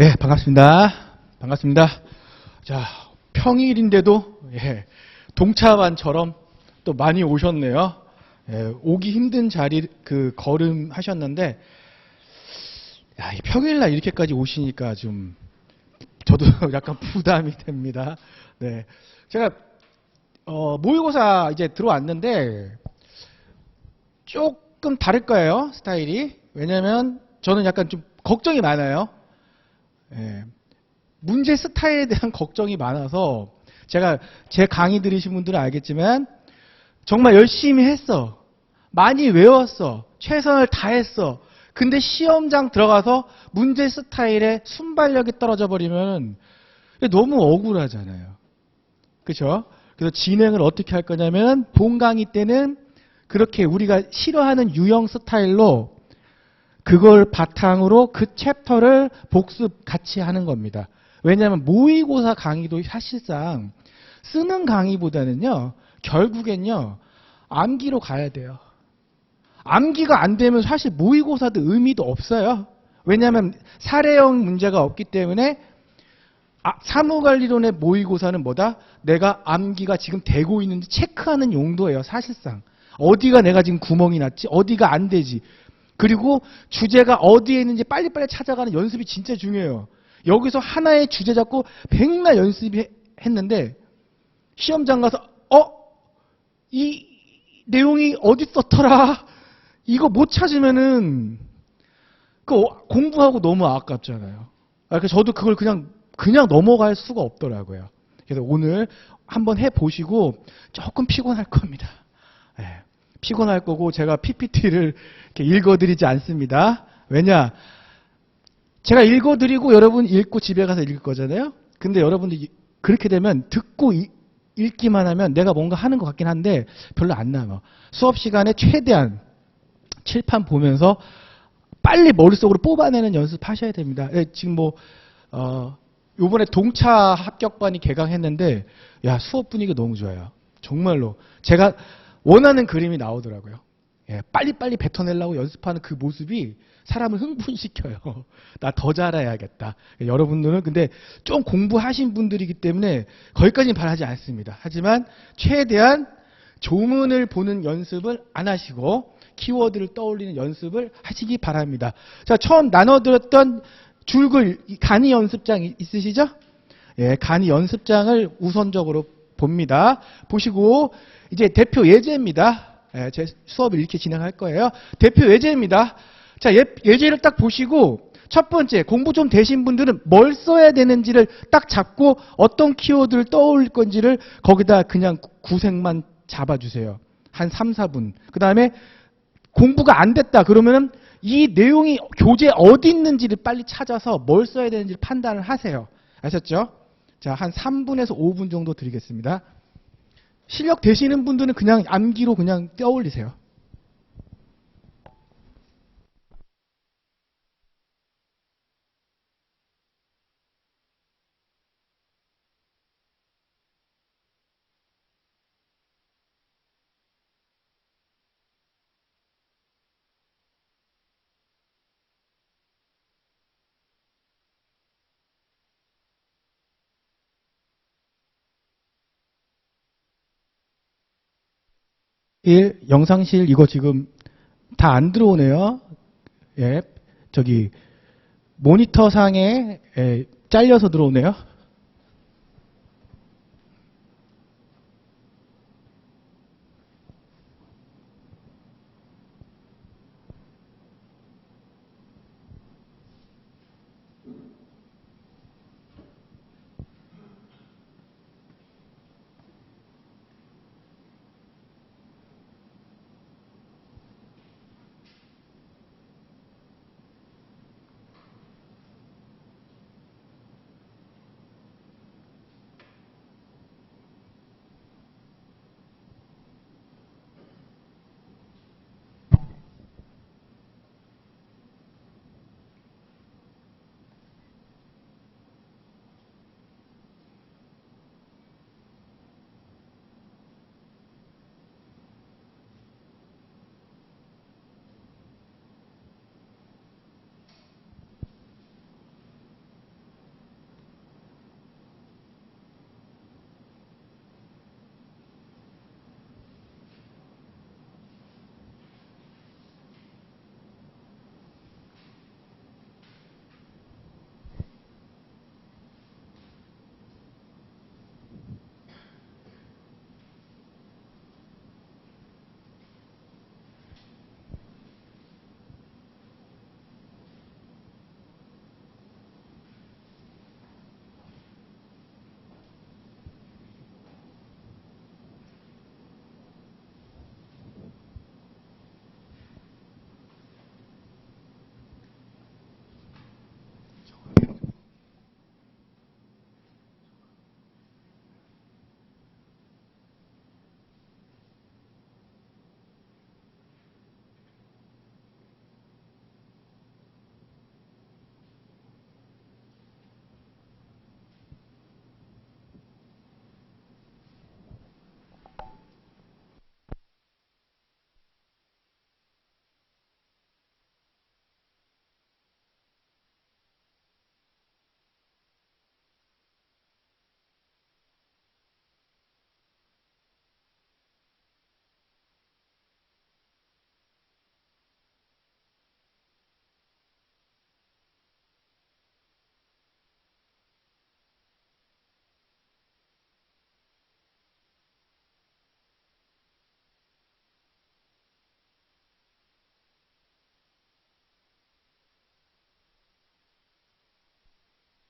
예, 반갑습니다. 반갑습니다. 자, 평일인데도, 동차반처럼 또 많이 오셨네요. 예, 오기 힘든 자리, 걸음 하셨는데, 야, 이 평일날 이렇게까지 오시니까 좀, 저도 약간 부담이 됩니다. 네. 제가, 모의고사 이제 들어왔는데, 조금 다를 거예요, 스타일이. 왜냐면, 저는 약간 좀 걱정이 많아요. 예, 문제 스타일에 대한 걱정이 많아서 제가 제 강의 들으신 분들은 알겠지만 정말 열심히 했어. 많이 외웠어. 최선을 다했어. 근데 시험장 들어가서 문제 스타일에 순발력이 떨어져 버리면 너무 억울하잖아요. 그렇죠? 그래서 진행을 어떻게 할 거냐면 본 강의 때는 그렇게 우리가 싫어하는 유형 스타일로 그걸 바탕으로 그 챕터를 복습 같이 하는 겁니다. 왜냐하면 모의고사 강의도 사실상 쓰는 강의보다는요, 결국엔요, 암기로 가야 돼요. 암기가 안 되면 사실 모의고사도 의미도 없어요. 왜냐하면 사례형 문제가 없기 때문에 사무관리론의 모의고사는 뭐다? 내가 암기가 지금 되고 있는지 체크하는 용도예요, 사실상. 어디가 내가 지금 구멍이 났지? 어디가 안 되지? 그리고 주제가 어디에 있는지 빨리빨리 찾아가는 연습이 진짜 중요해요. 여기서 하나의 주제 잡고 백날 연습했는데 시험장 가서 이 내용이 어디 썼더라? 이거 못 찾으면은 공부하고 너무 아깝잖아요. 그래서 저도 그걸 그냥 넘어갈 수가 없더라고요. 그래서 오늘 한번 해보시고 조금 피곤할 겁니다. 네, 피곤할 거고 제가 PPT를 이렇게 읽어드리지 않습니다. 왜냐? 제가 읽어드리고 여러분 읽고 집에 가서 읽을 거잖아요. 근데 여러분들이 그렇게 되면 듣고 읽기만 하면 내가 뭔가 하는 것 같긴 한데 별로 안 남아. 수업 시간에 최대한 칠판 보면서 빨리 머릿속으로 뽑아내는 연습하셔야 됩니다. 지금 요번에 동차 합격반이 개강했는데 야, 수업 분위기가 너무 좋아요. 정말로 제가 원하는 그림이 나오더라고요. 예, 빨리빨리 뱉어내려고 연습하는 그 모습이 사람을 흥분시켜요. 나 더 잘해야겠다. 여러분들은 근데 좀 공부하신 분들이기 때문에 거기까지는 바라지 않습니다. 하지만 최대한 조문을 보는 연습을 안 하시고 키워드를 떠올리는 연습을 하시기 바랍니다. 자, 처음 나눠드렸던 줄글 간이 연습장 있으시죠? 예, 간이 연습장을 우선적으로 봅니다. 보시고 이제 대표 예제입니다. 예, 제 수업을 이렇게 진행할 거예요. 대표 예제입니다. 자, 예제를 딱 보시고 첫 번째 공부 좀 되신 분들은 뭘 써야 되는지를 딱 잡고 어떤 키워드를 떠올릴 건지를 거기다 그냥 구색만 잡아주세요. 한 3, 4분. 그 다음에 공부가 안 됐다 그러면은 이 내용이 교재에 어디 있는지를 빨리 찾아서 뭘 써야 되는지 판단을 하세요. 아셨죠? 자, 한 3분에서 5분 정도 드리겠습니다. 실력 되시는 분들은 그냥 암기로 그냥 떠올리세요. 영상실 이거 지금 다 안 들어오네요. 예, 저기 모니터 상에 잘려서 들어오네요.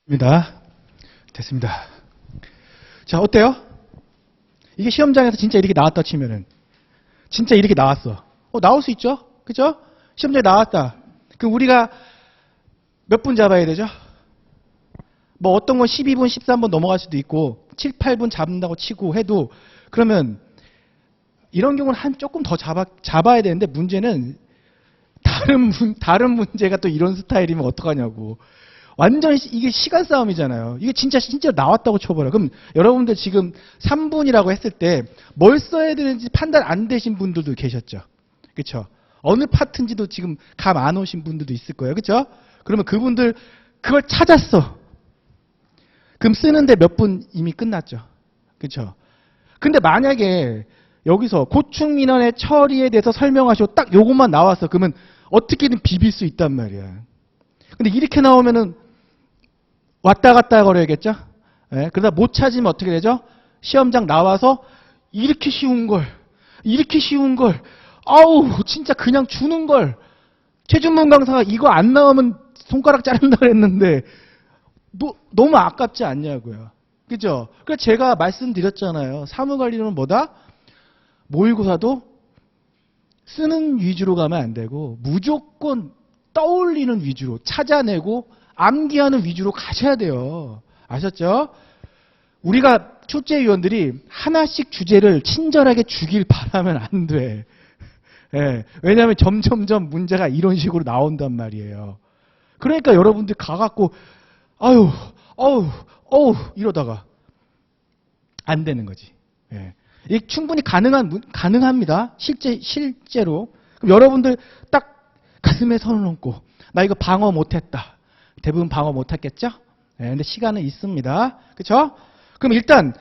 입니다. 됐습니다. 자, 어때요? 이게 시험장에서 진짜 이렇게 나왔다 치면은 진짜 이렇게 나왔어. 나올 수 있죠? 그죠? 시험장에 나왔다. 그럼 우리가 몇 분 잡아야 되죠? 뭐 어떤 건 12분, 13분 넘어갈 수도 있고 7, 8분 잡는다고 치고 해도 그러면 이런 경우는 조금 더 잡아야 되는데 문제는 다른 문제가 또 이런 스타일이면 어떡하냐고. 완전히 이게 시간 싸움이잖아요. 이게 진짜 나왔다고 쳐버려. 그럼 여러분들 지금 3분이라고 했을 때 뭘 써야 되는지 판단 안 되신 분들도 계셨죠. 그렇죠? 어느 파트인지도 지금 감 안 오신 분들도 있을 거예요. 그렇죠? 그러면 그분들 그걸 찾았어. 그럼 쓰는데 몇 분 이미 끝났죠. 그렇죠? 근데 만약에 여기서 고충민원의 처리에 대해서 설명하시고 딱 요것만 나왔어. 그러면 어떻게든 비빌 수 있단 말이야. 근데 이렇게 나오면은 왔다 갔다 거려야겠죠? 예, 그러다 못 찾으면 어떻게 되죠? 시험장 나와서 이렇게 쉬운 걸, 아우, 진짜 그냥 주는 걸. 최준문 강사가 이거 안 나오면 손가락 자른다 그랬는데, 너무 아깝지 않냐고요. 그죠? 그래서 제가 말씀드렸잖아요. 사무관리는 뭐다? 모의고사도 쓰는 위주로 가면 안 되고, 무조건 떠올리는 위주로, 찾아내고, 암기하는 위주로 가셔야 돼요. 아셨죠? 우리가 출제위원들이 하나씩 주제를 친절하게 주길 바라면 안 돼. 예, 왜냐하면 점점점 문제가 이런 식으로 나온단 말이에요. 그러니까 여러분들 가갖고 어우 이러다가 안 되는 거지. 예. 이게 충분히 가능합니다. 실제로. 그럼 여러분들 딱 가슴에 손을 얹고 나 이거 방어 못했다. 대부분 방어 못했겠죠? 네, 근데 시간은 있습니다. 그렇죠? 그럼 일단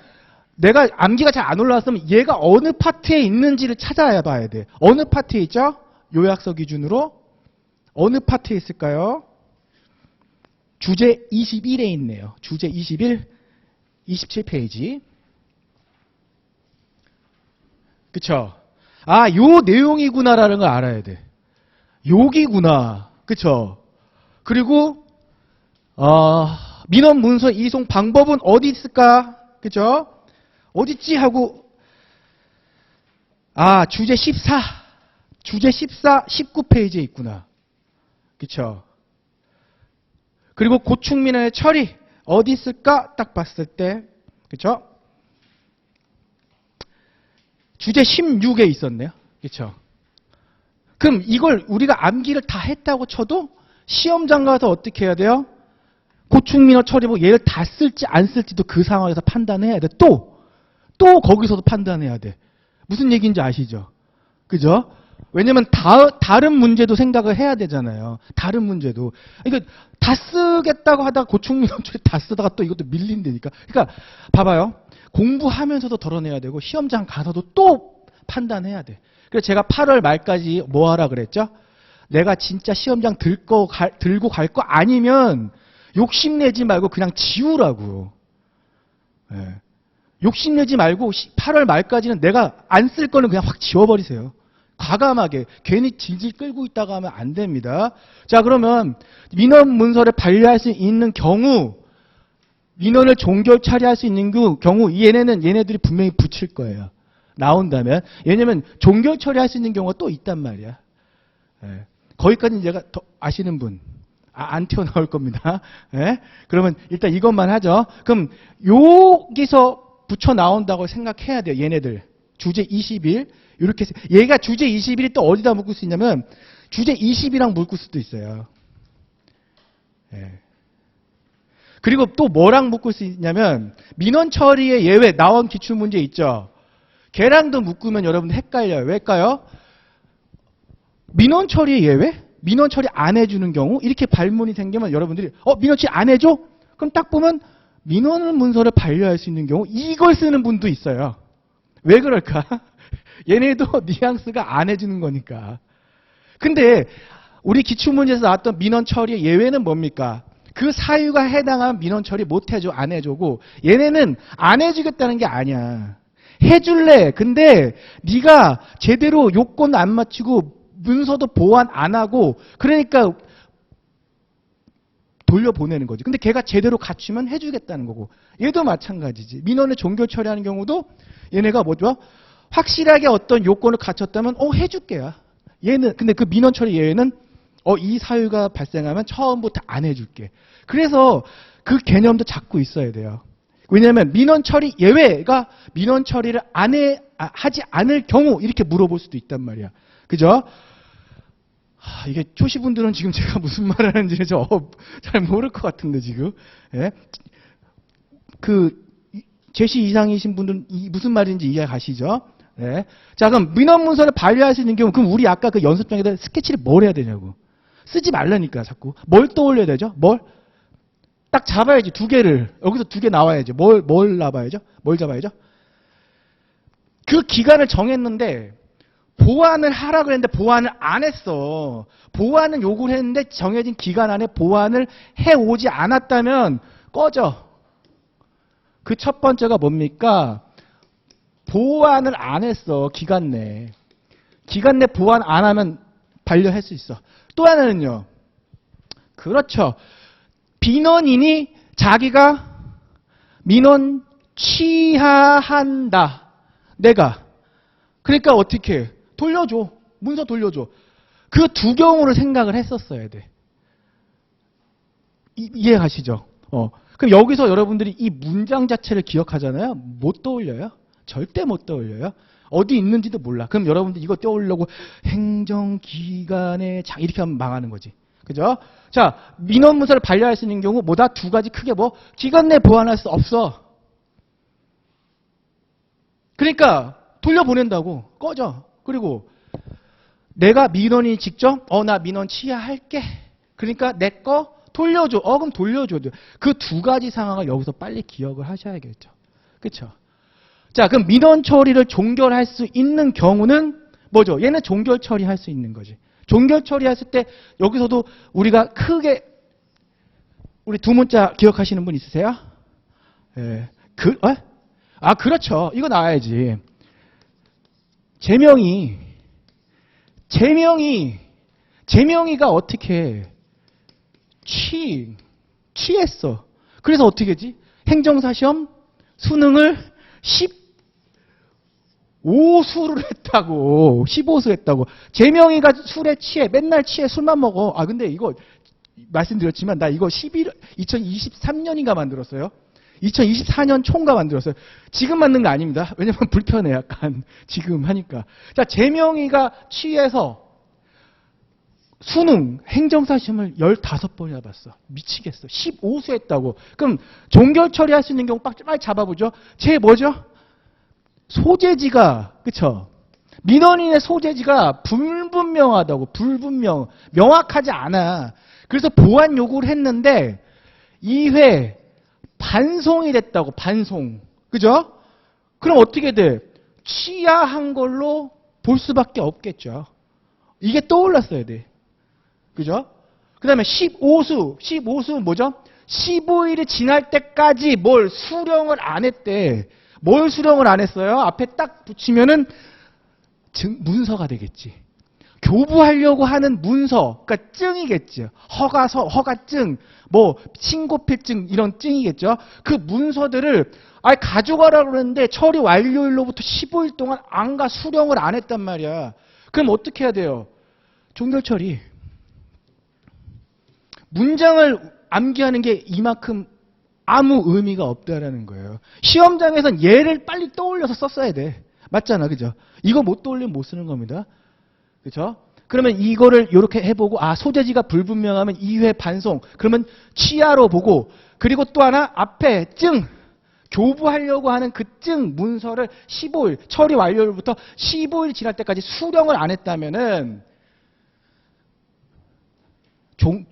내가 암기가 잘 안 올라왔으면 얘가 어느 파트에 있는지를 찾아야 봐야 돼. 어느 파트에 있죠? 요약서 기준으로 어느 파트에 있을까요? 주제 21에 있네요. 주제 21, 27페이지. 그쵸? 아, 요 내용이구나라는 걸 알아야 돼. 여기구나. 그쵸? 그리고 민원 문서 이송 방법은 어디 있을까? 그죠? 어딨지? 하고, 주제 14. 주제 14, 19페이지에 있구나. 그쵸? 그리고 고충민원의 처리, 어디 있을까? 딱 봤을 때. 그쵸? 주제 16에 있었네요. 그쵸? 그럼 이걸 우리가 암기를 다 했다고 쳐도 시험장 가서 어떻게 해야 돼요? 고충민원 처리법 얘를 다 쓸지 안 쓸지도 그 상황에서 판단해야 돼. 또 거기서도 판단해야 돼. 무슨 얘기인지 아시죠? 그죠? 왜냐면 다른 문제도 생각을 해야 되잖아요. 다른 문제도. 그러니까 다 쓰겠다고 하다가 고충민원 처리 다 쓰다가 또 이것도 밀린다니까. 그러니까 봐봐요. 공부하면서도 덜어내야 되고 시험장 가서도 또 판단해야 돼. 그래서 제가 8월 말까지 뭐 하라 그랬죠? 내가 진짜 시험장 들고 갈 거 아니면 욕심내지 말고 그냥 지우라고. 예. 욕심내지 말고 8월 말까지는 내가 안 쓸 거는 그냥 확 지워버리세요. 과감하게. 괜히 질질 끌고 있다가 하면 안 됩니다. 자, 그러면 민원 문서를 반려할 수 있는 경우, 민원을 종결 처리할 수 있는 경우 얘네들이 분명히 붙일 거예요. 나온다면. 왜냐면 종결 처리할 수 있는 경우가 또 있단 말이야. 예. 거기까지는 제가 더 아시는 분. 안 튀어나올 겁니다. 예? 그러면 일단 이것만 하죠. 그럼 여기서 붙여 나온다고 생각해야 돼요. 얘네들. 주제 21. 이렇게 얘가 주제 21이 또 어디다 묶을 수 있냐면 주제 20이랑 묶을 수도 있어요. 예. 그리고 또 뭐랑 묶을 수 있냐면 민원 처리의 예외 나온 기출문제 있죠. 걔랑도 묶으면 여러분 헷갈려요. 왜일까요? 민원 처리의 예외? 민원 처리 안 해주는 경우 이렇게 발문이 생기면 여러분들이 민원 처리 안 해줘? 그럼 딱 보면 민원 문서를 반려할 수 있는 경우 이걸 쓰는 분도 있어요. 왜 그럴까? 얘네도 뉘앙스가 안 해주는 거니까. 근데 우리 기출문제에서 나왔던 민원 처리의 예외는 뭡니까? 그 사유가 해당하면 민원 처리 못 해줘, 안 해주고 얘네는 안 해주겠다는 게 아니야. 해줄래. 근데 네가 제대로 요건 안 맞추고 문서도 보완 안 하고 그러니까 돌려보내는 거지. 근데 걔가 제대로 갖추면 해주겠다는 거고. 얘도 마찬가지지. 민원을 종결 처리하는 경우도 얘네가 뭐죠? 확실하게 어떤 요건을 갖췄다면 해줄게야. 얘는 근데 그 민원 처리 예외는 이 사유가 발생하면 처음부터 안 해줄게. 그래서 그 개념도 잡고 있어야 돼요. 왜냐하면 민원 처리 예외가 민원 처리를 하지 않을 경우 이렇게 물어볼 수도 있단 말이야. 그죠? 이게 초시분들은 지금 제가 무슨 말을 하는지 잘 모를 것 같은데 지금. 예? 그 제시 이상이신 분들은 무슨 말인지 이해 가시죠? 예. 자, 그럼 민원 문서를 반려할 수 있는 경우, 그럼 우리 아까 그 연습장에다 스케치를 뭘 해야 되냐고. 쓰지 말라니까 자꾸. 뭘 떠올려야 되죠? 뭘? 딱 잡아야지, 두 개를. 여기서 두 개 나와야지. 뭘 잡아야죠? 뭘 잡아야죠? 그 기간을 정했는데, 보완을 하라고 그랬는데 보완을 안 했어. 보완은 요구를 했는데 정해진 기간 안에 보완을 해오지 않았다면 꺼져. 그 첫 번째가 뭡니까? 보완을 안 했어. 기간 내. 기간 내 보완 안 하면 반려할 수 있어. 또 하나는요. 그렇죠. 민원인이 자기가 민원 취하한다. 내가. 그러니까 어떻게 해? 돌려줘. 문서 돌려줘. 그 두 경우를 생각을 했었어야 돼. 이해 가시죠? 그럼 여기서 여러분들이 이 문장 자체를 기억하잖아요. 못 떠올려요? 절대 못 떠올려요. 어디 있는지도 몰라. 그럼 여러분들 이거 떠올려고 행정기관에 이렇게 하면 망하는 거지. 그죠? 자, 민원 문서를 반려할 수 있는 경우 뭐다? 두 가지 크게 기간 내 보완할 수 없어. 그러니까 돌려보낸다고. 꺼져. 그리고 내가 민원인이 직접 나 민원 취하할게. 그러니까 내 거 돌려줘. 그럼 돌려줘. 그 두 가지 상황을 여기서 빨리 기억을 하셔야겠죠. 그렇죠? 자, 그럼 민원 처리를 종결할 수 있는 경우는 뭐죠? 얘는 종결 처리할 수 있는 거지. 종결 처리했을 때 여기서도 우리가 크게 우리 두 문자 기억하시는 분 있으세요? 예. 그렇죠. 이거 나와야지. 제명이가 어떻게 취했어. 그래서 어떻게 했지? 행정사 시험 수능을 15수를 했다고. 15수 했다고. 제명이가 술에 취해. 맨날 취해. 술만 먹어. 근데 이거 말씀드렸지만 나 이거 2023년인가 만들었어요. 2024년 총과 만들었어요. 지금 만든 거 아닙니다. 왜냐면 불편해 약간 지금 하니까. 자, 제명이가 취해서 수능 행정사 시험을 15번이나 봤어. 미치겠어. 15수 했다고. 그럼 종결 처리할 수 있는 경우 빨리 잡아보죠. 제 뭐죠? 소재지가 그쵸? 민원인의 소재지가 불분명하다고. 명확하지 않아. 그래서 보완 요구를 했는데 2회 반송이 됐다고. 반송. 그죠? 그럼 어떻게 돼? 취하한 걸로 볼 수밖에 없겠죠. 이게 떠올랐어야 돼. 그죠? 그 다음에 15수는 뭐죠? 15일이 지날 때까지 뭘 수령을 안 했대. 뭘 수령을 안 했어요? 앞에 딱 붙이면은 문서가 되겠지. 교부하려고 하는 문서, 그러니까 증이겠지. 허가증, 신고필증 이런 증이겠죠. 그 문서들을 가져가라고 그러는데 처리 완료일로부터 15일 동안 안 가 수령을 안 했단 말이야. 그럼 어떻게 해야 돼요? 종결 처리. 문장을 암기하는 게 이만큼 아무 의미가 없다라는 거예요. 시험장에선 얘를 빨리 떠올려서 썼어야 돼. 맞잖아, 그죠? 이거 못 떠올리면 못 쓰는 겁니다. 그죠? 그러면 이거를 이렇게 해보고 소재지가 불분명하면 2회 반송. 그러면 취하로 보고 그리고 또 하나 앞에 증. 교부하려고 하는 그 증 문서를 15일 처리 완료일부터 15일 지날 때까지 수령을 안 했다면은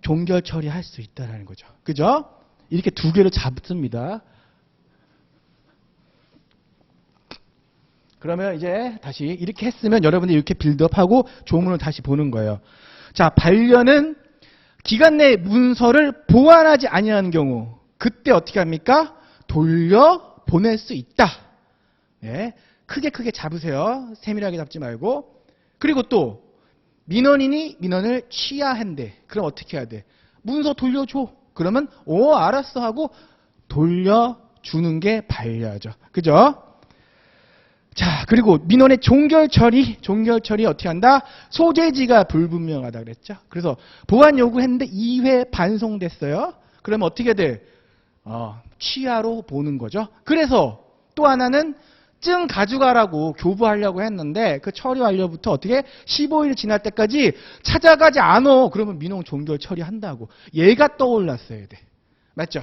종결 처리할 수 있다는 거죠. 그죠? 이렇게 두 개를 잡습니다. 그러면 이제 다시 이렇게 했으면 여러분들이 이렇게 빌드업하고 조문을 다시 보는 거예요. 자, 반려는 기간 내 문서를 보완하지 아니하는 경우 그때 어떻게 합니까? 돌려 보낼 수 있다. 네, 크게 잡으세요. 세밀하게 잡지 말고. 그리고 또 민원인이 민원을 취하한대. 그럼 어떻게 해야 돼? 문서 돌려줘. 그러면 알았어 하고 돌려주는 게 반려죠. 그죠? 자, 그리고 민원의 종결 처리 어떻게 한다? 소재지가 불분명하다 그랬죠. 그래서 보완 요구했는데 2회 반송됐어요. 그러면 어떻게 돼? 취하로 보는 거죠. 그래서 또 하나는 증 가져가라고 교부하려고 했는데 그 처리 완료부터 어떻게 15일 지날 때까지 찾아가지 않어. 그러면 민원 종결 처리한다고. 얘가 떠올랐어야 돼. 맞죠?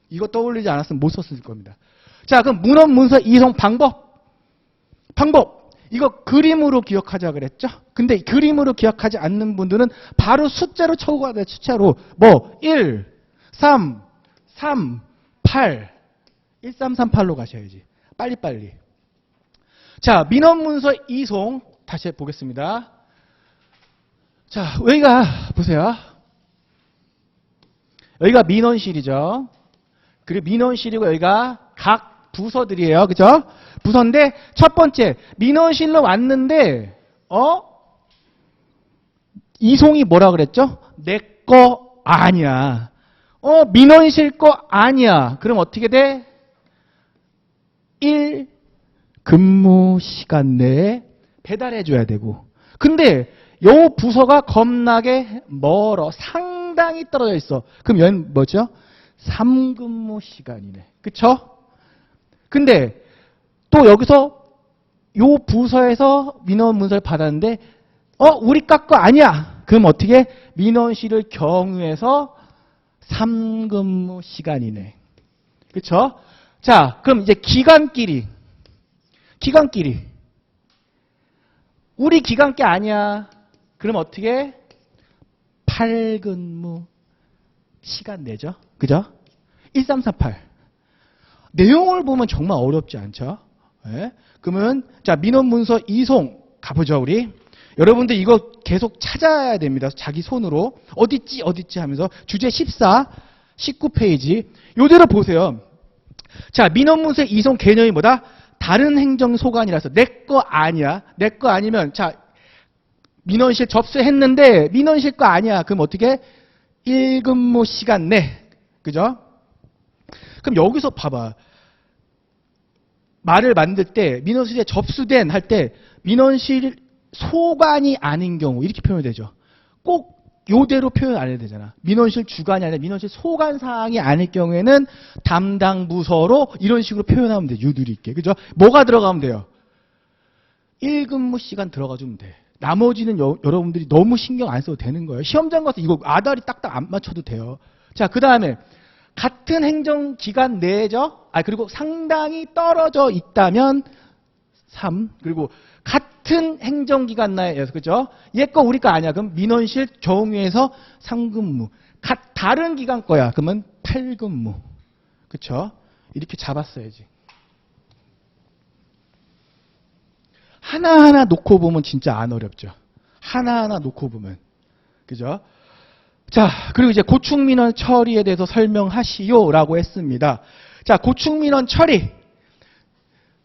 이거 떠올리지 않았으면 못 썼을 겁니다. 자, 그럼 문헌 문서 이송 방법. 이거 그림으로 기억하자 그랬죠? 근데 그림으로 기억하지 않는 분들은 바로 숫자로 쳐고가야 돼. 숫자로. 1, 3, 3, 8. 1338로 가셔야지. 빨리빨리. 자, 민원문서 이송 다시 보겠습니다. 자, 여기가 보세요. 여기가 민원실이죠. 그리고 민원실이고 여기가 각 부서들이에요. 그죠? 부서인데 첫 번째 민원실로 왔는데 이송이 뭐라 그랬죠? 내 거 아니야. 민원실 거 아니야. 그럼 어떻게 돼? 1 근무 시간 내에 배달해 줘야 되고. 근데 요 부서가 겁나게 멀어. 상당히 떨어져 있어. 그럼 얘는 뭐죠? 3근무 시간이네. 그쵸? 근데 또 여기서 요 부서에서 민원 문서를 받았는데 우리 거 아니야. 그럼 어떻게? 민원실을 경유해서 3근무 시간이네. 그쵸? 자, 그럼 이제 기간끼리. 우리 기간께 아니야. 그럼 어떻게? 8근무 시간 내죠. 그죠? 1348. 내용을 보면 정말 어렵지 않죠? 네? 그러면, 자, 민원 문서 이송 가보죠, 우리. 여러분들 이거 계속 찾아야 됩니다. 자기 손으로. 어딨지 하면서. 주제 14, 19페이지. 요대로 보세요. 자, 민원 문서 이송 개념이 뭐다? 다른 행정 소관이라서 내 거 아니야. 내 거 아니면 자, 민원실 접수했는데 민원실 거 아니야. 그럼 어떻게? 1근무 시간 내. 그죠? 그럼 여기서 봐봐. 말을 만들 때 민원실에 접수된 할 때 민원실 소관이 아닌 경우 이렇게 표현이 되죠. 꼭 요대로 표현 안 해도 되잖아. 민원실 주관이 아니라 민원실 소관 사항이 아닐 경우에는 담당 부서로 이런 식으로 표현하면 돼. 유두리 있게. 그죠? 뭐가 들어가면 돼요? 1근무 시간 들어가주면 돼. 나머지는 여러분들이 너무 신경 안 써도 되는 거예요. 시험장 가서 이거 아다리 딱딱 안 맞춰도 돼요. 자, 그 다음에 같은 행정기간 내죠? 그리고 상당히 떨어져 있다면 3. 그리고 같은 행정기간 내에서, 그죠? 얘 거 우리 거 아니야. 그럼 민원실 경유해서 3근무. 다른 기간 거야. 그러면 8근무. 그쵸? 이렇게 잡았어야지. 하나하나 놓고 보면 진짜 안 어렵죠. 하나하나 놓고 보면. 그죠? 자, 그리고 이제 고충민원 처리에 대해서 설명하시오라고 했습니다. 자, 고충민원 처리.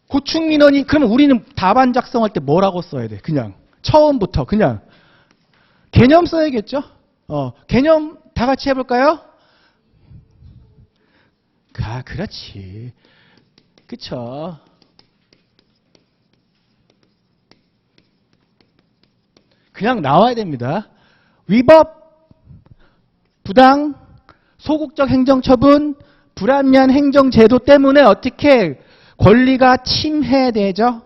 고충민원이, 그러면 우리는 답안 작성할 때 뭐라고 써야 돼? 그냥. 처음부터, 그냥. 개념 써야겠죠? 개념 다 같이 해볼까요? 그렇지. 그쵸. 그냥 나와야 됩니다. 위법, 부당, 소극적 행정처분, 불합리한 행정제도 때문에 어떻게 권리가 침해되죠?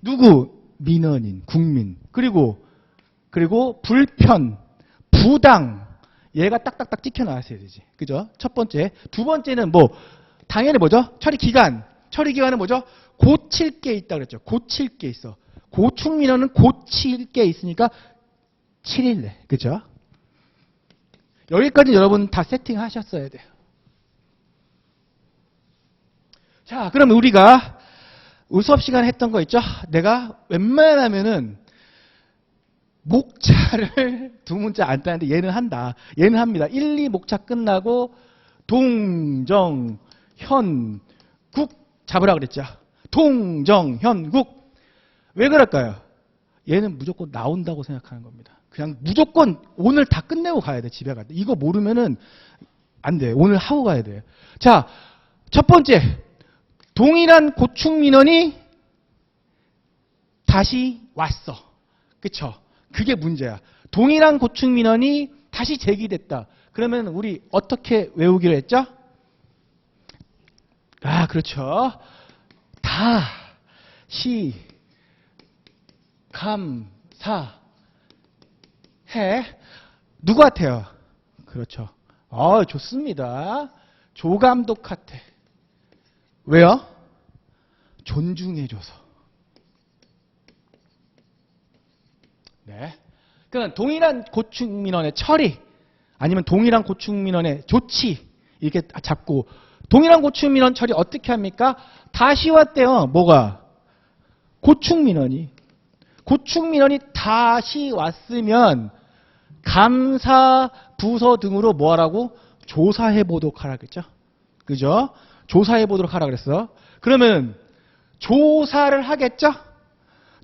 누구? 민원인, 국민. 그리고 불편, 부당. 얘가 딱딱딱 찍혀 나왔어야 되지. 그죠? 첫 번째. 두 번째는 당연히 뭐죠? 처리 기간. 처리 기간은 뭐죠? 고칠 게 있다 그랬죠. 고칠 게 있어. 고충민원은 고칠 게 있으니까 7일 내. 그죠? 여기까지 여러분 다 세팅하셨어야 돼요. 자, 그럼 우리가 수업 시간에 했던 거 있죠? 내가 웬만하면은 목차를 두 문자 안 따는데 얘는 한다. 얘는 합니다. 1, 2 목차 끝나고 동정, 현, 국 잡으라 그랬죠. 동정, 현, 국. 왜 그럴까요? 얘는 무조건 나온다고 생각하는 겁니다. 그냥 무조건 오늘 다 끝내고 가야 돼. 집에 갈 때. 이거 모르면은 안 돼. 오늘 하고 가야 돼. 자, 첫 번째. 동일한 고충 민원이 다시 왔어. 그쵸? 그게 문제야. 동일한 고충 민원이 다시 제기됐다. 그러면 우리 어떻게 외우기로 했죠? 아, 그렇죠. 다시 감사해. 누구한테요? 그렇죠. 좋습니다. 조감독한테. 왜요? 존중해줘서. 네. 그러니까 동일한 고충 민원의 처리 아니면 동일한 고충 민원의 조치 이렇게 잡고 동일한 고충 민원 처리 어떻게 합니까? 다시 왔대요. 뭐가? 고충 민원이. 고충 민원이 다시 왔으면 감사 부서 등으로 뭐 하라고? 조사해 보도록 하라 그랬죠? 그죠? 조사해 보도록 하라 그랬어. 그러면 조사를 하겠죠?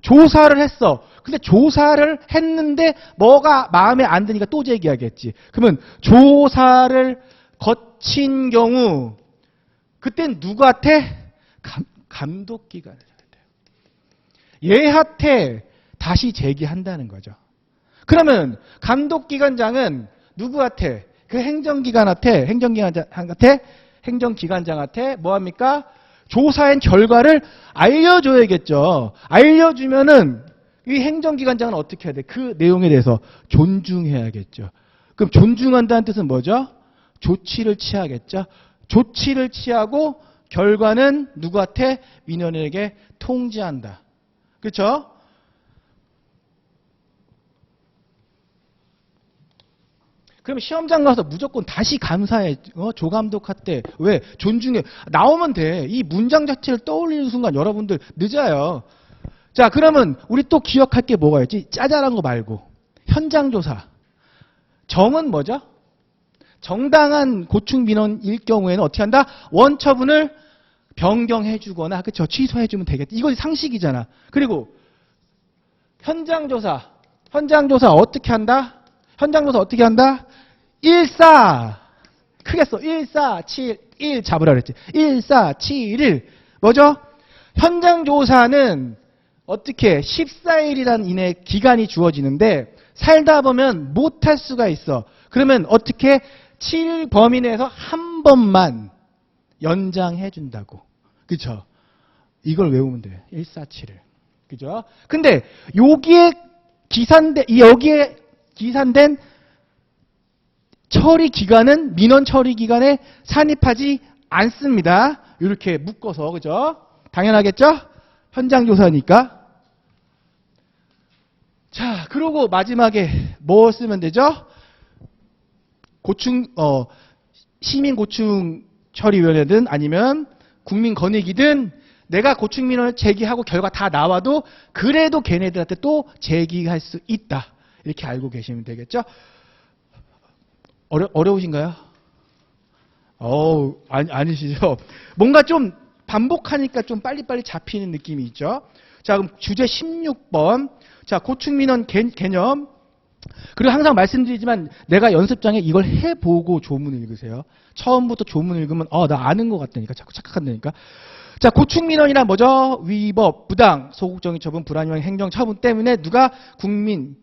조사를 했어. 근데 조사를 했는데 뭐가 마음에 안 드니까 또 제기하겠지. 그러면 조사를 거친 경우 그땐 누구한테? 감독기관을 얘한테 다시 제기한다는 거죠. 그러면 감독기관장은 누구한테? 그 행정기관장한테 뭐 합니까? 조사한 결과를 알려줘야겠죠. 알려주면은 이 행정기관장은 어떻게 해야 돼? 그 내용에 대해서 존중해야겠죠. 그럼 존중한다는 뜻은 뭐죠? 조치를 취하겠죠. 조치를 취하고 결과는 누구한테? 민원인에게 통지한다. 그렇죠? 그럼 시험장 가서 무조건 다시 감사해. 조감독한테. 왜? 존중해. 나오면 돼. 이 문장 자체를 떠올리는 순간 여러분들 늦어요. 자, 그러면 우리 또 기억할 게 뭐가 있지? 짜잘한 거 말고. 현장조사. 정은 뭐죠? 정당한 고충 민원일 경우에는 어떻게 한다? 원처분을 변경해 주거나 그렇죠? 취소해 주면 되겠다. 이것이 상식이잖아. 그리고 현장조사. 현장조사 어떻게 한다? 현장조사 어떻게 한다? 14 크게 써. 1471 잡으라 그랬지. 1471 뭐죠? 현장조사는 어떻게 14일이라는 이내 기간이 주어지는데 살다 보면 못할 수가 있어. 그러면 어떻게 7일 범위 내에서 한 번만 연장해 준다고. 그렇죠? 이걸 외우면 돼. 1471. 그죠? 근데 여기에 기산된 처리 기간은 민원 처리 기간에 산입하지 않습니다. 이렇게 묶어서 그죠? 당연하겠죠? 현장 조사니까. 자, 그리고 마지막에 뭐 쓰면 되죠? 시민 고충 처리위원회든 아니면 국민권익위든 내가 고충 민원을 제기하고 결과 다 나와도 그래도 걔네들한테 또 제기할 수 있다. 이렇게 알고 계시면 되겠죠? 어려우신가요? 아니시죠? 뭔가 좀 반복하니까 좀 빨리빨리 잡히는 느낌이 있죠? 자, 그럼 주제 16번. 자, 고충민원 개념. 그리고 항상 말씀드리지만 내가 연습장에 이걸 해보고 조문을 읽으세요. 처음부터 조문을 읽으면 나 아는 것 같다니까. 자꾸 착각한다니까. 자, 고충민원이란 뭐죠? 위법, 부당, 소극적인 처분, 불안용 행정 처분 때문에 누가 국민이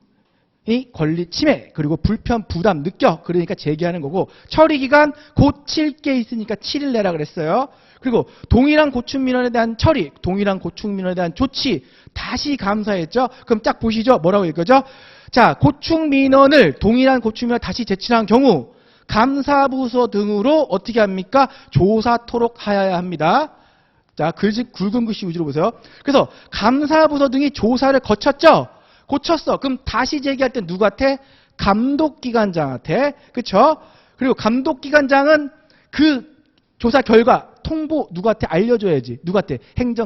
권리 침해 그리고 불편, 부담 느껴. 그러니까 제기하는 거고 처리기간 고칠 게 있으니까 7일 내라 그랬어요. 그리고 동일한 고충민원에 대한 처리, 동일한 고충민원에 대한 조치 다시 감사했죠. 그럼 딱 보시죠. 뭐라고 읽어죠? 자, 고충민원을 동일한 고충민원 다시 제출한 경우 감사부서 등으로 어떻게 합니까? 조사토록 하여야 합니다. 자, 굵은 글씨 위주로 보세요. 그래서 감사부서 등이 조사를 거쳤죠? 고쳤어. 그럼 다시 제기할 때 누구한테? 감독기관장한테. 그쵸? 그리고 감독기관장은 그 조사 결과 통보 누구한테 알려줘야지. 누구한테?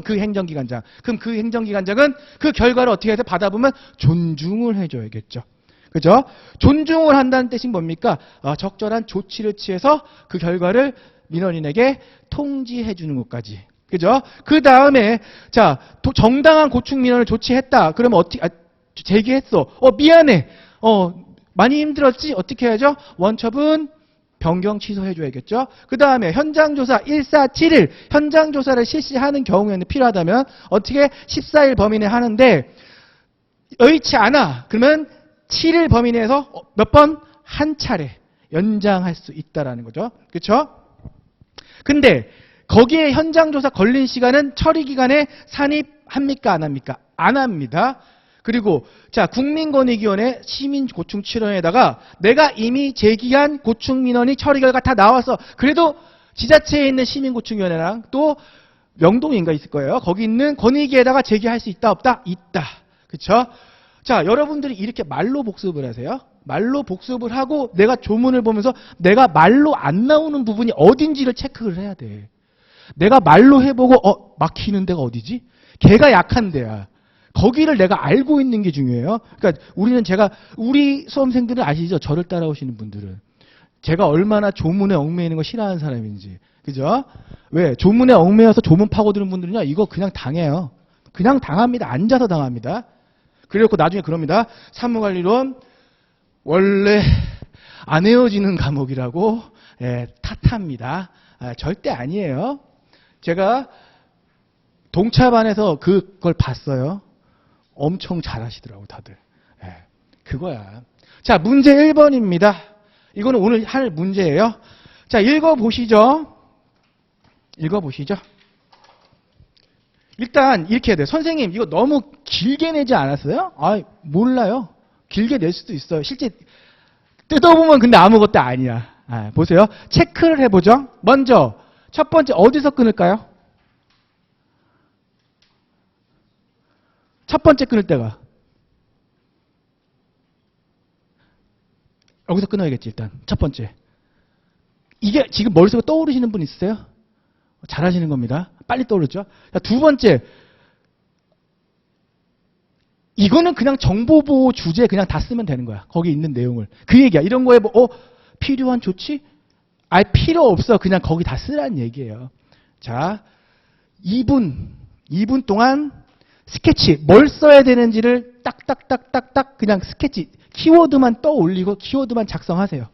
그 행정기관장. 그럼 그 행정기관장은 그 결과를 어떻게 해서 받아보면 존중을 해줘야겠죠. 그죠? 존중을 한다는 뜻이 뭡니까? 적절한 조치를 취해서 그 결과를 민원인에게 통지해 주는 것까지. 그죠? 그 다음에 자, 정당한 고충 민원을 조치했다. 그러면 어떻게 제기했어. 미안해. 많이 힘들었지? 어떻게 해야죠? 원처분 변경 취소해줘야겠죠. 그 다음에 현장조사 1471 현장조사를 실시하는 경우에는 필요하다면 어떻게 14일 범위 내에 하는데 여의치 않아. 그러면 7일 범위 내에서 몇 번? 한 차례 연장할 수 있다라는 거죠. 그렇죠? 근데 거기에 현장조사 걸린 시간은 처리기간에 산입합니까? 안 합니까? 안 합니다. 그리고 자 국민권익위원회 시민고충치료에다가 내가 이미 제기한 고충민원이 처리 결과 다 나와서 그래도 지자체에 있는 시민고충위원회랑 또 명동인가 있을 거예요. 거기 있는 권익위에다가 제기할 수 있다 없다? 있다. 그렇죠? 자 여러분들이 이렇게 말로 복습을 하세요. 말로 복습을 하고 내가 조문을 보면서 내가 말로 안 나오는 부분이 어딘지를 체크를 해야 돼. 내가 말로 해보고 막히는 데가 어디지? 걔가 약한 데야. 거기를 내가 알고 있는 게 중요해요. 그러니까 우리 수험생들은 아시죠? 저를 따라오시는 분들은. 제가 얼마나 조문에 얽매이는 거 싫어하는 사람인지. 그죠? 왜? 조문에 얽매여서 조문 파고드는 분들은요, 이거 그냥 당해요. 그냥 당합니다. 앉아서 당합니다. 그래갖고 나중에 그럽니다. 사무관리론, 원래 안 헤어지는 과목이라고, 탓합니다. 절대 아니에요. 제가 동차반에서 그걸 봤어요. 엄청 잘하시더라고 다들. 그거야. 자 문제 1번입니다. 이거는 오늘 할 문제예요. 자 읽어보시죠. 일단 이렇게 해야 돼요. 선생님 이거 너무 길게 내지 않았어요? 몰라요. 길게 낼 수도 있어요. 실제 뜯어보면 근데 아무것도 아니야. 보세요. 체크를 해보죠. 먼저 첫 번째 어디서 끊을까요? 첫 번째 끊을 때가 여기서 끊어야겠지. 일단 첫 번째 이게 지금 머릿속에 떠오르시는 분 있으세요? 잘하시는 겁니다. 빨리 떠오르죠. 자, 두 번째 이거는 그냥 정보보호 주제 그냥 다 쓰면 되는 거야. 거기 있는 내용을 그 얘기야. 이런 거에 필요한 조치? 필요 없어. 그냥 거기 다 쓰라는 얘기예요. 자 2분 동안 스케치, 뭘 써야 되는지를 딱딱딱딱딱 그냥 스케치, 키워드만 떠올리고 키워드만 작성하세요.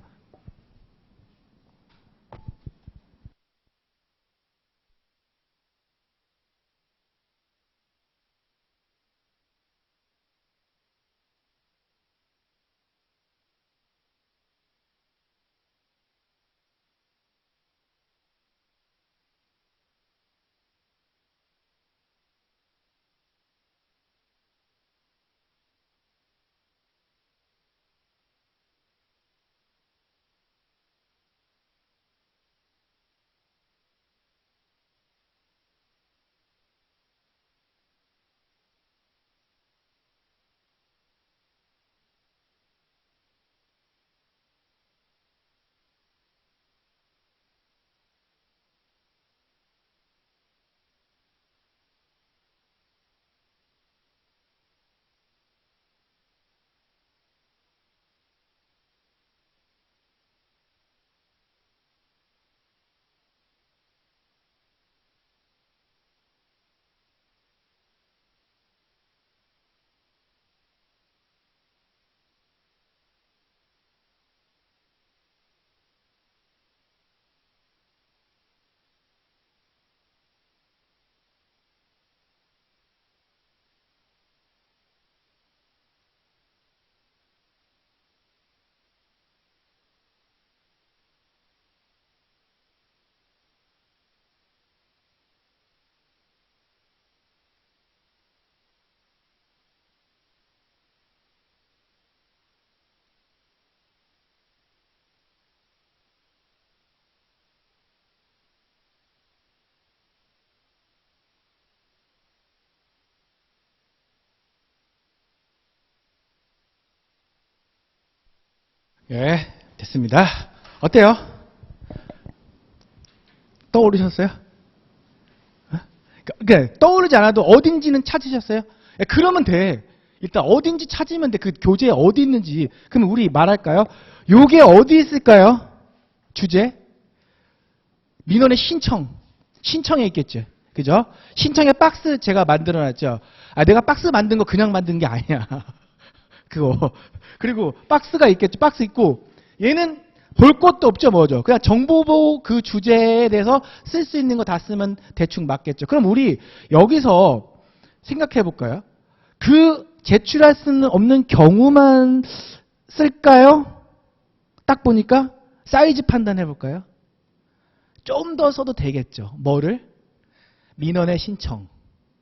예, 됐습니다. 어때요? 떠오르셨어요? 그러니까 떠오르지 않아도 어딘지는 찾으셨어요? 그러면 돼. 일단 어딘지 찾으면 돼. 그 교재에 어디 있는지. 그럼 우리 말할까요? 요게 어디 있을까요? 주제? 민원의 신청에 있겠죠. 그죠? 신청의 박스 제가 만들어놨죠. 내가 박스 만든 거 그냥 만든 게 아니야. 그거. 그리고 박스가 있겠죠. 박스 있고 얘는 볼 것도 없죠, 뭐죠. 그냥 정보보호 그 주제에 대해서 쓸 수 있는 거 다 쓰면 대충 맞겠죠. 그럼 우리 여기서 생각해 볼까요? 그 제출할 수는 없는 경우만 쓸까요? 딱 보니까 사이즈 판단해 볼까요? 좀 더 써도 되겠죠. 뭐를? 민원의 신청.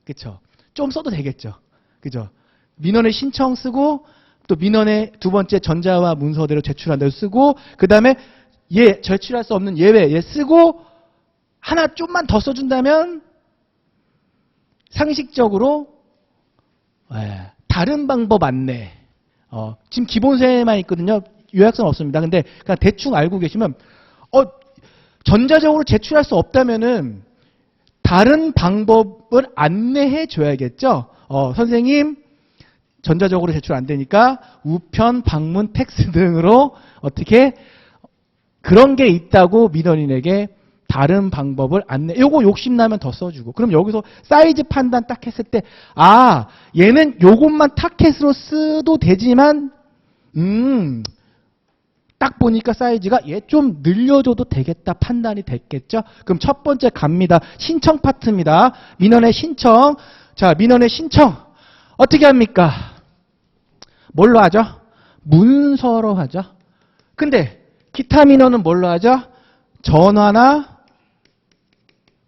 그쵸? 좀 써도 되겠죠. 그죠? 민원의 신청 쓰고 또 민원의 두 번째 전자와 문서대로 제출한다고 쓰고 그 다음에 제출할 수 없는 예외 쓰고 하나 좀만 더 써준다면 상식적으로 다른 방법 안내. 지금 기본세만 있거든요. 요약서는 없습니다. 근데 그냥 대충 알고 계시면 전자적으로 제출할 수 없다면은 다른 방법을 안내해 줘야겠죠. 선생님 전자적으로 제출 안 되니까 우편, 방문, 팩스 등으로 어떻게 그런 게 있다고 민원인에게 다른 방법을 안내. 요거 욕심나면 더 써주고. 그럼 여기서 사이즈 판단 딱 했을 때 얘는 요것만 타켓으로 써도 되지만 딱 보니까 사이즈가 얘 좀 늘려줘도 되겠다 판단이 됐겠죠. 그럼 첫 번째 갑니다. 신청 파트입니다. 민원의 신청. 자, 민원의 신청 어떻게 합니까? 뭘로 하죠? 문서로 하죠. 근데 기타 민원은 뭘로 하죠? 전화나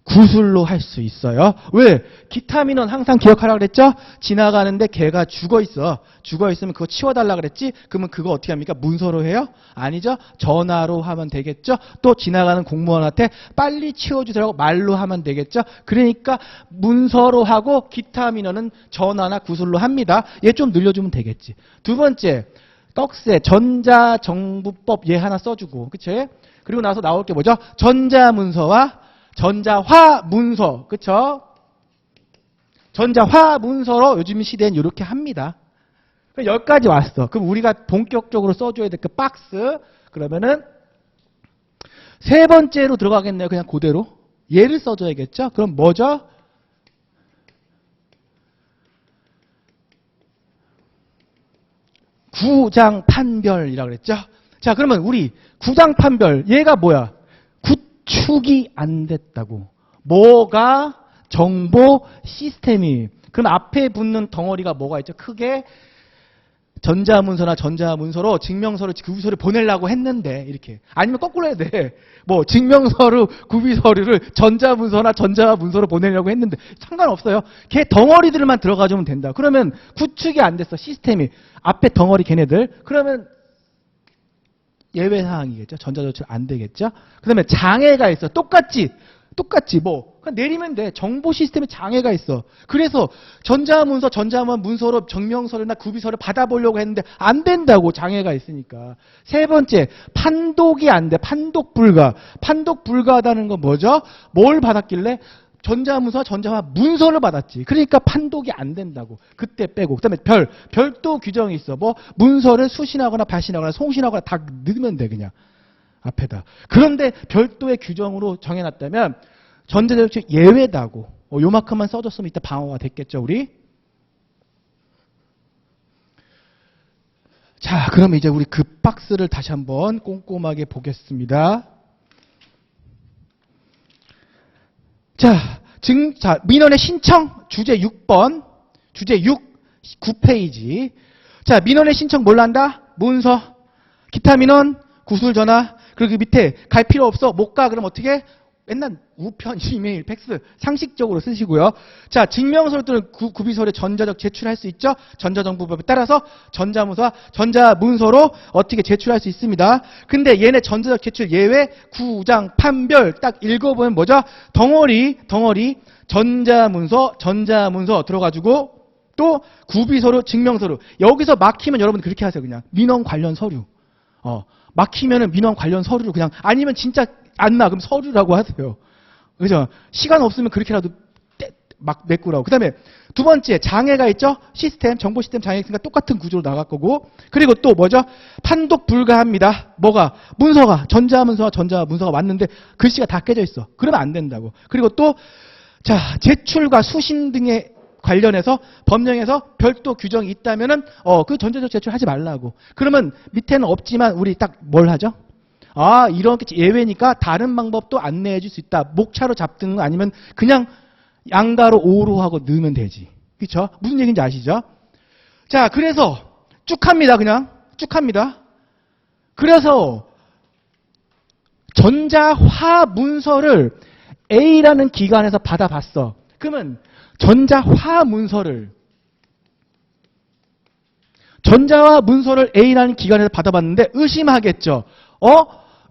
구술로 할 수 있어요. 왜? 기타 민원 항상 기억하라고 그랬죠? 지나가는데 걔가 죽어있어. 죽어있으면 그거 치워달라고 그랬지? 그러면 그거 어떻게 합니까? 문서로 해요? 아니죠? 전화로 하면 되겠죠? 또 지나가는 공무원한테 빨리 치워주세요 말로 하면 되겠죠? 그러니까 문서로 하고 기타 민원은 전화나 구술로 합니다. 얘 좀 늘려주면 되겠지. 두 번째, 떡세, 전자정부법 얘 하나 써주고, 그치? 그리고 나서 나올 게 뭐죠? 전자문서와 전자화 문서, 그쵸? 전자화 문서로 요즘 시대엔 이렇게 합니다. 여기까지 왔어. 그럼 우리가 본격적으로 써줘야 될 그 박스. 그러면은 세 번째로 들어가겠네요. 그냥 그대로. 얘를 써줘야겠죠? 그럼 뭐죠? 구장 판별이라고 그랬죠? 자, 그러면 우리 구장 판별. 얘가 뭐야? 구축이 안 됐다고. 뭐가? 정보 시스템이. 그럼 앞에 붙는 덩어리가 뭐가 있죠? 크게 전자문서나 전자문서로 증명서를 구비서를 보내려고 했는데 이렇게. 아니면 거꾸로 해야 돼. 뭐 증명서를 구비서류를 전자문서나 전자문서로 보내려고 했는데 상관없어요. 걔 덩어리들만 들어가주면 된다. 그러면 구축이 안 됐어. 시스템이. 앞에 덩어리 걔네들. 그러면 예외 사항이겠죠. 전자조출 안 되겠죠. 그 다음에 장애가 있어. 똑같지 뭐. 그냥 내리면 돼. 정보 시스템에 장애가 있어. 그래서 전자문서, 전자문서로 증명서류나 구비서를 받아보려고 했는데 안 된다고. 장애가 있으니까. 세 번째, 판독이 안 돼. 판독 불가. 판독 불가하다는 건 뭐죠? 뭘 받았길래? 전자문서, 전자화 문서를 받았지. 그러니까 판독이 안 된다고. 그때 빼고. 그 다음에 별도 규정이 있어. 뭐 문서를 수신하거나 발신하거나 송신하거나 다 넣으면 돼. 그냥 앞에다. 그런데 별도의 규정으로 정해놨다면 전자제출 예외다고. 요만큼만 써줬으면 이따 방어가 됐겠죠. 우리. 자, 그러면 이제 우리 그 박스를 다시 한번 꼼꼼하게 보겠습니다. 자, 민원의 신청, 주제 6번, 주제 9페이지. 자, 민원의 신청 뭘로 한다? 문서, 기타 민원, 구술 전화, 그리고 그 밑에 갈 필요 없어, 못 가, 그럼 어떻게? 맨날 우편, 이메일, 팩스, 상식적으로 쓰시고요. 자, 증명서를 또는 구비서를 전자적 제출할 수 있죠? 전자정부법에 따라서 전자문서와 전자문서로 어떻게 제출할 수 있습니다. 근데 얘네 전자적 제출 예외, 구장, 판별 딱 읽어보면 뭐죠? 덩어리, 전자문서 들어가지고 또 구비서류, 증명서류. 여기서 막히면 여러분 그렇게 하세요. 그냥 민원 관련 서류. 막히면은 민원 관련 서류를 그냥 아니면 진짜 안 나. 그럼 서류라고 하세요. 그죠? 시간 없으면 그렇게라도 막 메꾸라고. 그 다음에 두 번째, 장애가 있죠? 시스템, 정보 시스템 장애 있으니까 똑같은 구조로 나갈 거고. 그리고 또 뭐죠? 판독 불가합니다. 뭐가? 문서가, 전자문서와 전자문서가 왔는데 글씨가 다 깨져 있어. 그러면 안 된다고. 그리고 또, 자, 제출과 수신 등에 관련해서 법령에서 별도 규정이 있다면은, 그 전자적 제출 하지 말라고. 그러면 밑에는 없지만 우리 딱 뭘 하죠? 아, 이렇게 예외니까 다른 방법도 안내해 줄 수 있다. 목차로 잡든 아니면 그냥 양가로 오로 하고 넣으면 되지. 그쵸? 무슨 얘기인지 아시죠? 자, 그래서 쭉 합니다. 그냥 쭉 합니다. 그래서 전자화 문서를 A라는 기관에서 받아봤어. 그러면 전자화 문서를 A라는 기관에서 받아봤는데 의심하겠죠.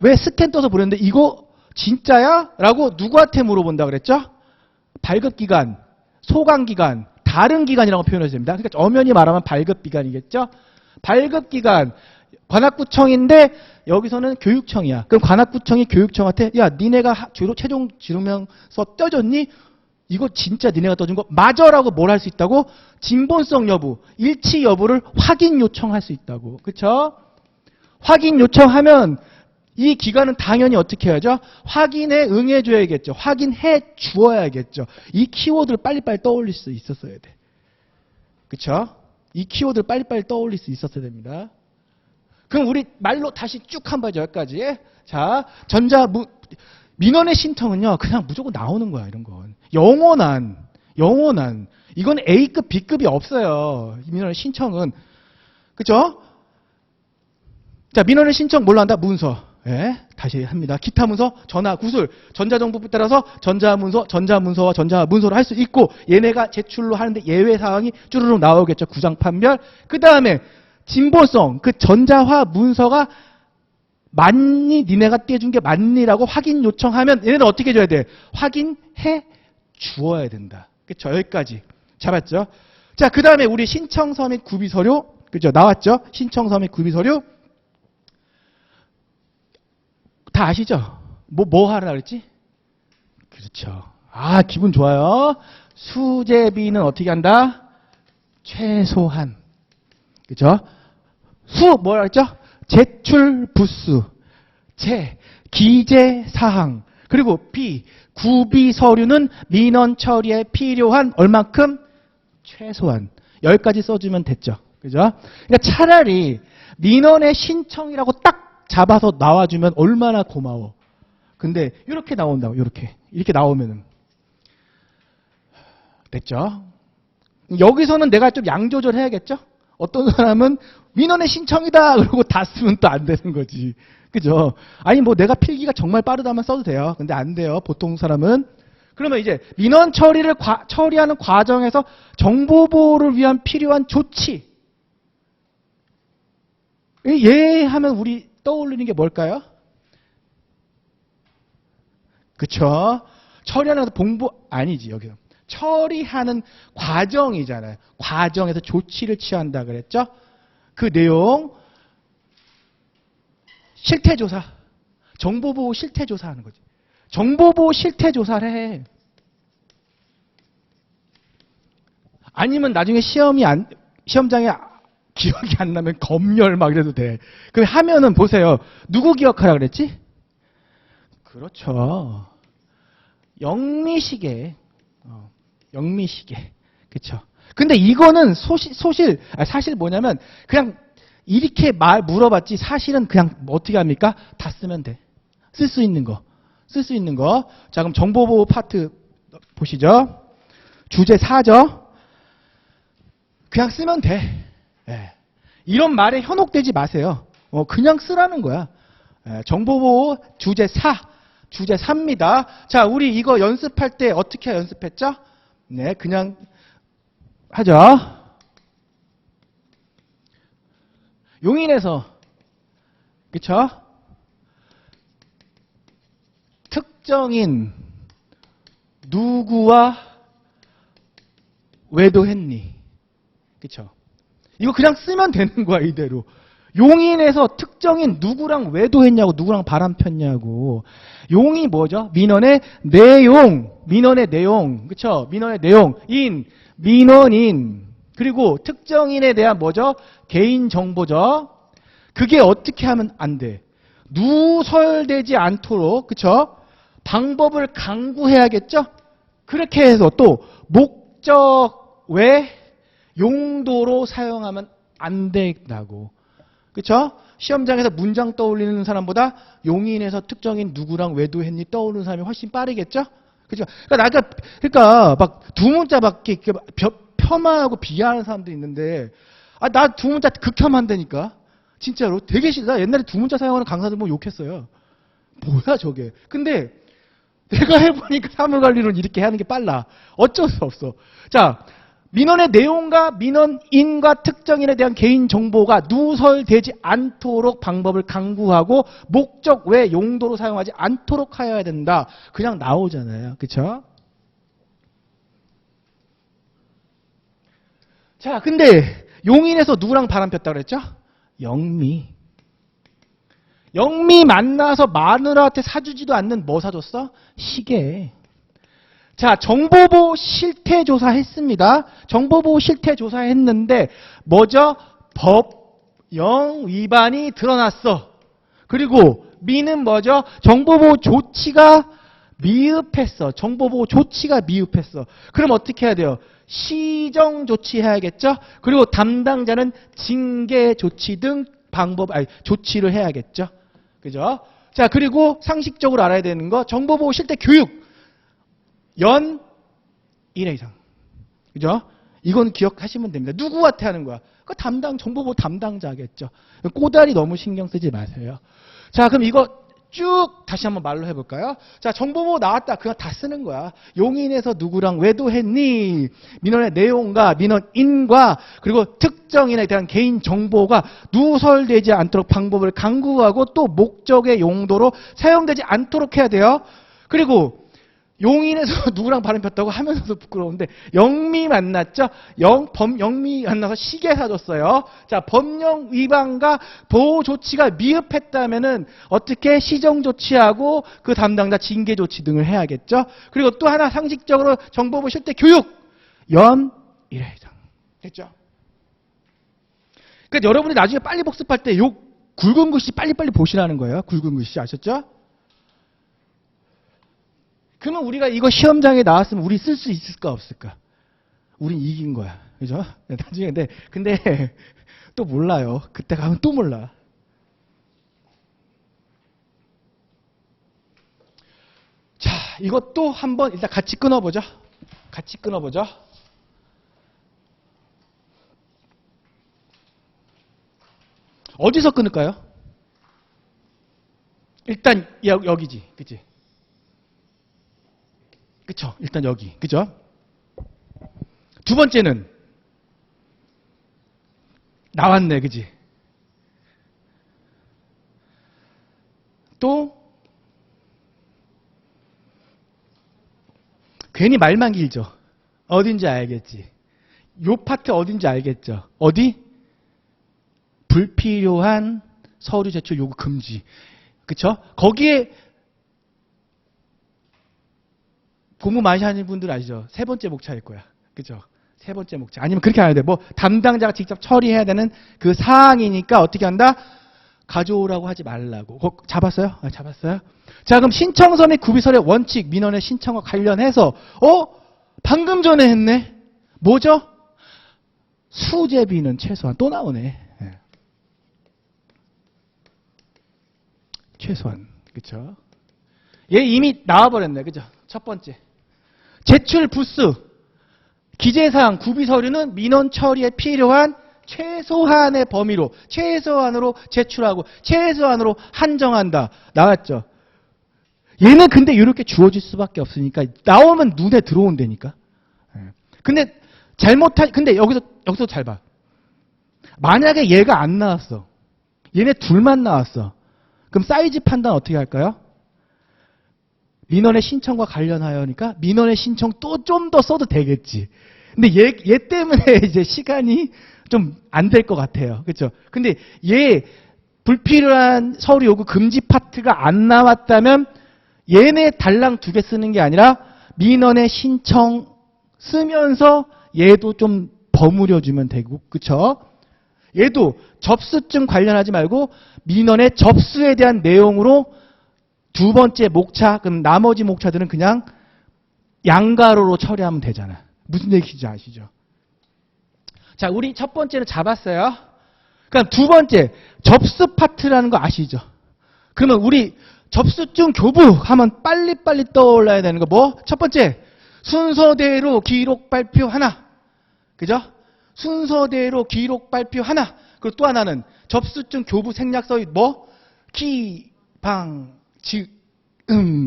왜 스캔 떠서 보냈는데 이거 진짜야? 라고 누구한테 물어본다 그랬죠? 발급기관, 소관기관, 다른 기관이라고 표현해야 됩니다. 그러니까 엄연히 말하면 발급기관이겠죠? 발급기관, 관악구청인데 여기서는 교육청이야. 그럼 관악구청이 교육청한테 야, 니네가 최종 지명서 떼줬니? 이거 진짜 니네가 떠준 거 맞아라고 뭘 할 수 있다고? 진본성 여부, 일치 여부를 확인 요청할 수 있다고. 그쵸? 확인 요청하면 이 기관은 당연히 어떻게 해야죠? 확인에 응해줘야겠죠. 확인해 주어야겠죠. 이 키워드를 빨리빨리 떠올릴 수 있었어야 돼. 그쵸? 이 키워드를 빨리빨리 떠올릴 수 있었어야 됩니다. 그럼 우리 말로 다시 쭉 한번 봐죠. 여기까지. 자, 민원의 신청은요, 그냥 무조건 나오는 거야, 이런 건. 영원한. 이건 A급, B급이 없어요. 민원의 신청은. 그쵸? 자, 민원의 신청 뭘로 한다? 문서. 예, 다시 합니다. 기타 문서, 전화, 구술, 전자정보법에 따라서 전자문서, 전자문서와 전자문서를 할 수 있고, 얘네가 제출로 하는데 예외 사항이 쭈루룩 나오겠죠. 구장 판별. 그 다음에, 진보성, 그 전자화 문서가 맞니? 니네가 떼준 게 맞니라고 확인 요청하면 얘네는 어떻게 해줘야 돼? 확인해 주어야 된다. 그쵸? 여기까지. 잡았죠? 자, 그 다음에 우리 신청서 및 구비서류. 그죠? 나왔죠? 신청서 및 구비서류. 다 아시죠? 뭐 하라 그랬지? 그렇죠. 아, 기분 좋아요. 수재비는 어떻게 한다? 최소한. 그죠? 뭐라 했죠? 제출 부수, 기재 사항, 그리고 B, 구비 서류는 민원 처리에 필요한 얼만큼? 최소한. 여기까지 써주면 됐죠. 그죠? 그러니까 차라리 민원의 신청이라고 딱 잡아서 나와주면 얼마나 고마워. 근데 이렇게 나온다고, 이렇게 나오면은. 됐죠? 여기서는 내가 좀 양 조절해야겠죠? 어떤 사람은 민원의 신청이다 그러고 다 쓰면 또 안 되는 거지. 그죠? 아니 뭐 내가 필기가 정말 빠르다면 써도 돼요. 근데 안 돼요. 보통 사람은. 그러면 이제 민원 처리를 처리하는 과정에서 정보 보호를 위한 필요한 조치. 하면 우리 떠올리는 게 뭘까요? 그쵸? 처리하는 봉부 아니지 여기서. 처리하는 과정이잖아요. 과정에서 조치를 취한다 그랬죠? 그 내용 실태조사. 정보보호 실태조사 하는 거지. 정보보호 실태조사를 해. 아니면 나중에 시험장에 기억이 안 나면 검열 막 이래도 돼. 그럼 하면은 보세요. 누구 기억하라 그랬지? 그렇죠. 영미시계. 영미시계. 그쵸. 근데 이거는 사실 뭐냐면, 그냥 이렇게 물어봤지, 사실은 그냥 어떻게 합니까? 다 쓰면 돼. 쓸 수 있는 거. 자, 그럼 정보보호 파트 보시죠. 주제 4죠. 그냥 쓰면 돼. 예. 이런 말에 현혹되지 마세요. 그냥 쓰라는 거야. 예. 정보보호 주제 4입니다. 자, 우리 이거 연습할 때 어떻게 연습했죠? 네, 그냥 하죠. 용인에서 그쵸? 특정인 누구와 외도했니? 그쵸? 이거 그냥 쓰면 되는 거야, 이대로. 용인에서 특정인 누구랑 외도했냐고, 누구랑 바람 폈냐고. 용이 뭐죠? 민원의 내용. 그쵸? 민원의 내용. 민원인. 그리고 특정인에 대한 뭐죠? 개인정보죠? 그게 어떻게 하면 안 돼? 누설되지 않도록, 그쵸? 방법을 강구해야겠죠? 그렇게 해서 또, 목적 외 용도로 사용하면 안 된다고. 그쵸? 시험장에서 문장 떠올리는 사람보다 용인에서 특정인 누구랑 외도했니 떠오르는 사람이 훨씬 빠르겠죠? 그죠? 그러니까 막 두 문자 막 이렇게 폄하하고 비하하는 사람도 있는데, 나 두 문자 극혐한다니까. 진짜로. 되게 싫어. 나 옛날에 두 문자 사용하는 강사들 보면 욕했어요. 뭐야, 저게. 근데 내가 해보니까 사물관리론 이렇게 하는 게 빨라. 어쩔 수 없어. 자, 민원의 내용과 민원인과 특정인에 대한 개인정보가 누설되지 않도록 방법을 강구하고 목적 외 용도로 사용하지 않도록 하여야 된다. 그냥 나오잖아요. 그쵸? 자, 근데 용인에서 누구랑 바람 폈다 그랬죠? 영미. 영미 만나서 마누라한테 사주지도 않는 뭐 사줬어? 시계. 자, 정보보호 실태조사 했습니다. 정보보호 실태조사 했는데 뭐죠? 법령 위반이 드러났어. 그리고 미는 뭐죠? 정보보호 조치가 미흡했어. 정보보호 조치가 미흡했어. 그럼 어떻게 해야 돼요? 시정 조치해야겠죠? 그리고 담당자는 징계 조치 등 조치를 해야겠죠? 그죠? 자, 그리고 상식적으로 알아야 되는 거, 정보보호 실태 교육. 연 1회 이상. 그죠? 이건 기억하시면 됩니다. 누구한테 하는 거야? 그 정보보호 담당자겠죠. 꼬다리 너무 신경 쓰지 마세요. 자, 그럼 이거 쭉 다시 한번 말로 해볼까요? 자, 정보보호 나왔다. 그거 다 쓰는 거야. 용인에서 누구랑 외도했니? 민원의 내용과 민원인과 그리고 특정인에 대한 개인정보가 누설되지 않도록 방법을 강구하고 또 목적의 용도로 사용되지 않도록 해야 돼요. 그리고 용인에서 누구랑 바람 폈다고 하면서도 부끄러운데 영미 만났죠? 영미 만나서 시계 사줬어요. 자, 법령 위반과 보호 조치가 미흡했다면은 어떻게 시정 조치하고 그 담당자 징계 조치 등을 해야겠죠? 그리고 또 하나 상식적으로 정보보호 실태 교육 연 1회 이상 됐죠? 그러니까 여러분이 나중에 빨리 복습할 때 요 굵은 글씨 빨리빨리 보시라는 거예요. 굵은 글씨 아셨죠? 그러면 우리가 이거 시험장에 나왔으면 우리 쓸 수 있을까 없을까? 우린 이긴 거야. 그죠? 나중에 근데 또 몰라요. 그때 가면 또 몰라. 자, 이것도 한번 일단 같이 끊어보죠. 같이 끊어보죠. 어디서 끊을까요? 일단 여기지. 그치? 그쵸? 일단 여기. 그죠? 두 번째는 나왔네. 그지? 또 괜히 말만 길죠. 어딘지 알겠지? 요 파트 어딘지 알겠죠? 어디? 불필요한 서류 제출 요구 금지. 그쵸? 거기에 공부 많이 하는 분들 아시죠? 세 번째 목차일 거야. 그죠? 세 번째 목차. 아니면 그렇게 안 해야 돼. 뭐 담당자가 직접 처리해야 되는 그 사항이니까 어떻게 한다? 가져오라고 하지 말라고. 잡았어요? 잡았어요? 자, 그럼 신청서 및 구비서의 원칙, 민원의 신청과 관련해서 방금 전에 했네. 뭐죠? 수재비는 최소한 또 나오네. 네. 최소한. 그쵸? 얘 이미 나와버렸네. 그죠? 첫 번째. 제출 부수, 기재사항, 구비서류는 민원 처리에 필요한 최소한의 범위로, 최소한으로 제출하고 최소한으로 한정한다. 나왔죠? 얘는 근데 이렇게 주어질 수밖에 없으니까 나오면 눈에 들어온다니까. 근데 근데 여기서 잘 봐. 만약에 얘가 안 나왔어. 얘네 둘만 나왔어. 그럼 사이즈 판단 어떻게 할까요? 민원의 신청과 관련하여니까 민원의 신청 또 좀 더 써도 되겠지. 근데 얘 때문에 이제 시간이 좀 안 될 것 같아요. 그렇죠? 근데 얘 불필요한 서류 요구 금지 파트가 안 나왔다면 얘네 달랑 2개 쓰는 게 아니라 민원의 신청 쓰면서 얘도 좀 버무려 주면 되고. 그렇죠? 얘도 접수증 관련하지 말고 민원의 접수에 대한 내용으로 두 번째 목차, 그럼 나머지 목차들은 그냥 양가로로 처리하면 되잖아. 무슨 얘기인지 아시죠? 자, 우리 첫 번째는 잡았어요. 그러니까 두 번째, 접수 파트라는 거 아시죠? 그러면 우리 접수증 교부 하면 빨리빨리 떠올라야 되는 거 뭐? 첫 번째, 순서대로 기록 발표 하나. 그죠? 순서대로 기록 발표 하나. 그리고 또 하나는 접수증 교부 생략서의 뭐?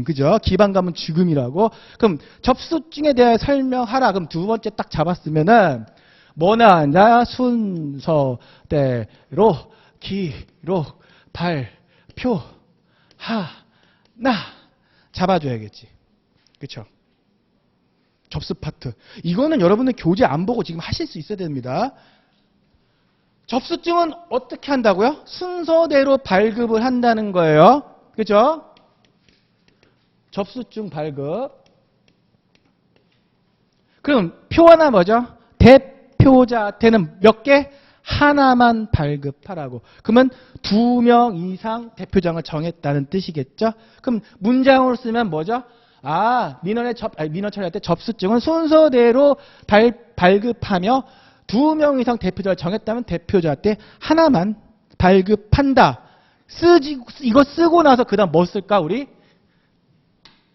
그죠? 기반 가면 지금이라고. 그럼 접수증에 대해 설명하라. 그럼 두 번째 딱 잡았으면은 뭐나 하냐? 순서대로 기록 발표 하나 잡아줘야겠지. 그쵸? 접수 파트. 이거는 여러분들 교재 안 보고 지금 하실 수 있어야 됩니다. 접수증은 어떻게 한다고요? 순서대로 발급을 한다는 거예요. 그죠? 접수증 발급. 그럼 표 하나 뭐죠? 대표자한테는 몇 개? 하나만 발급하라고. 그러면 2명 이상 대표장을 정했다는 뜻이겠죠? 그럼 문장으로 쓰면 뭐죠? 민원 처리할 때 접수증은 순서대로 발급하며 2명 이상 대표자를 정했다면 대표자한테 하나만 발급한다. 이거 쓰고 나서 그 다음 뭐 쓸까, 우리?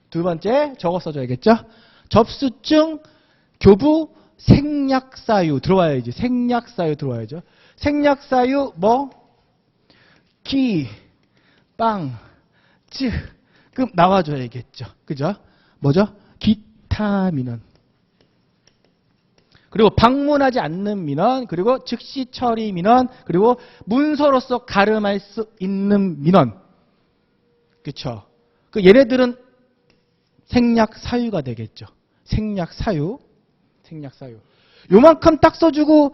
두 번째, 저거 써줘야겠죠? 접수증, 교부, 생략사유 들어와야지. 생략사유 들어와야죠. 생략사유, 뭐? 그럼 나와줘야겠죠. 그죠? 뭐죠? 기타 민원. 그리고 방문하지 않는 민원, 그리고 즉시 처리 민원, 그리고 문서로서 가름할 수 있는 민원. 그쵸? 얘네들은 생략 사유가 되겠죠. 생략 사유. 요만큼 딱 써주고,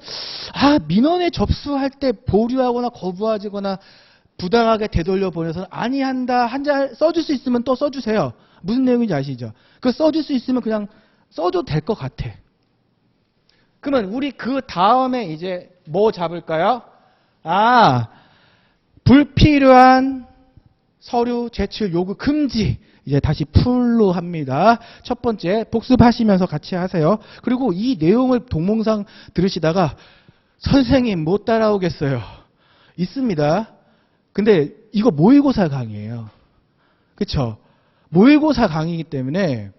민원에 접수할 때 보류하거나 거부하거나 부당하게 되돌려 보내서는 아니한다. 한 자 써줄 수 있으면 또 써주세요. 무슨 내용인지 아시죠? 그 써줄 수 있으면 그냥 써도 될 것 같아. 그러면 우리 그 다음에 이제 뭐 잡을까요? 불필요한 서류 제출 요구 금지. 이제 다시 풀로 합니다. 첫 번째, 복습하시면서 같이 하세요. 그리고 이 내용을 동영상 들으시다가 선생님 못 따라오겠어요. 있습니다. 근데 이거 모의고사 강의예요. 그쵸? 모의고사 강의이기 때문에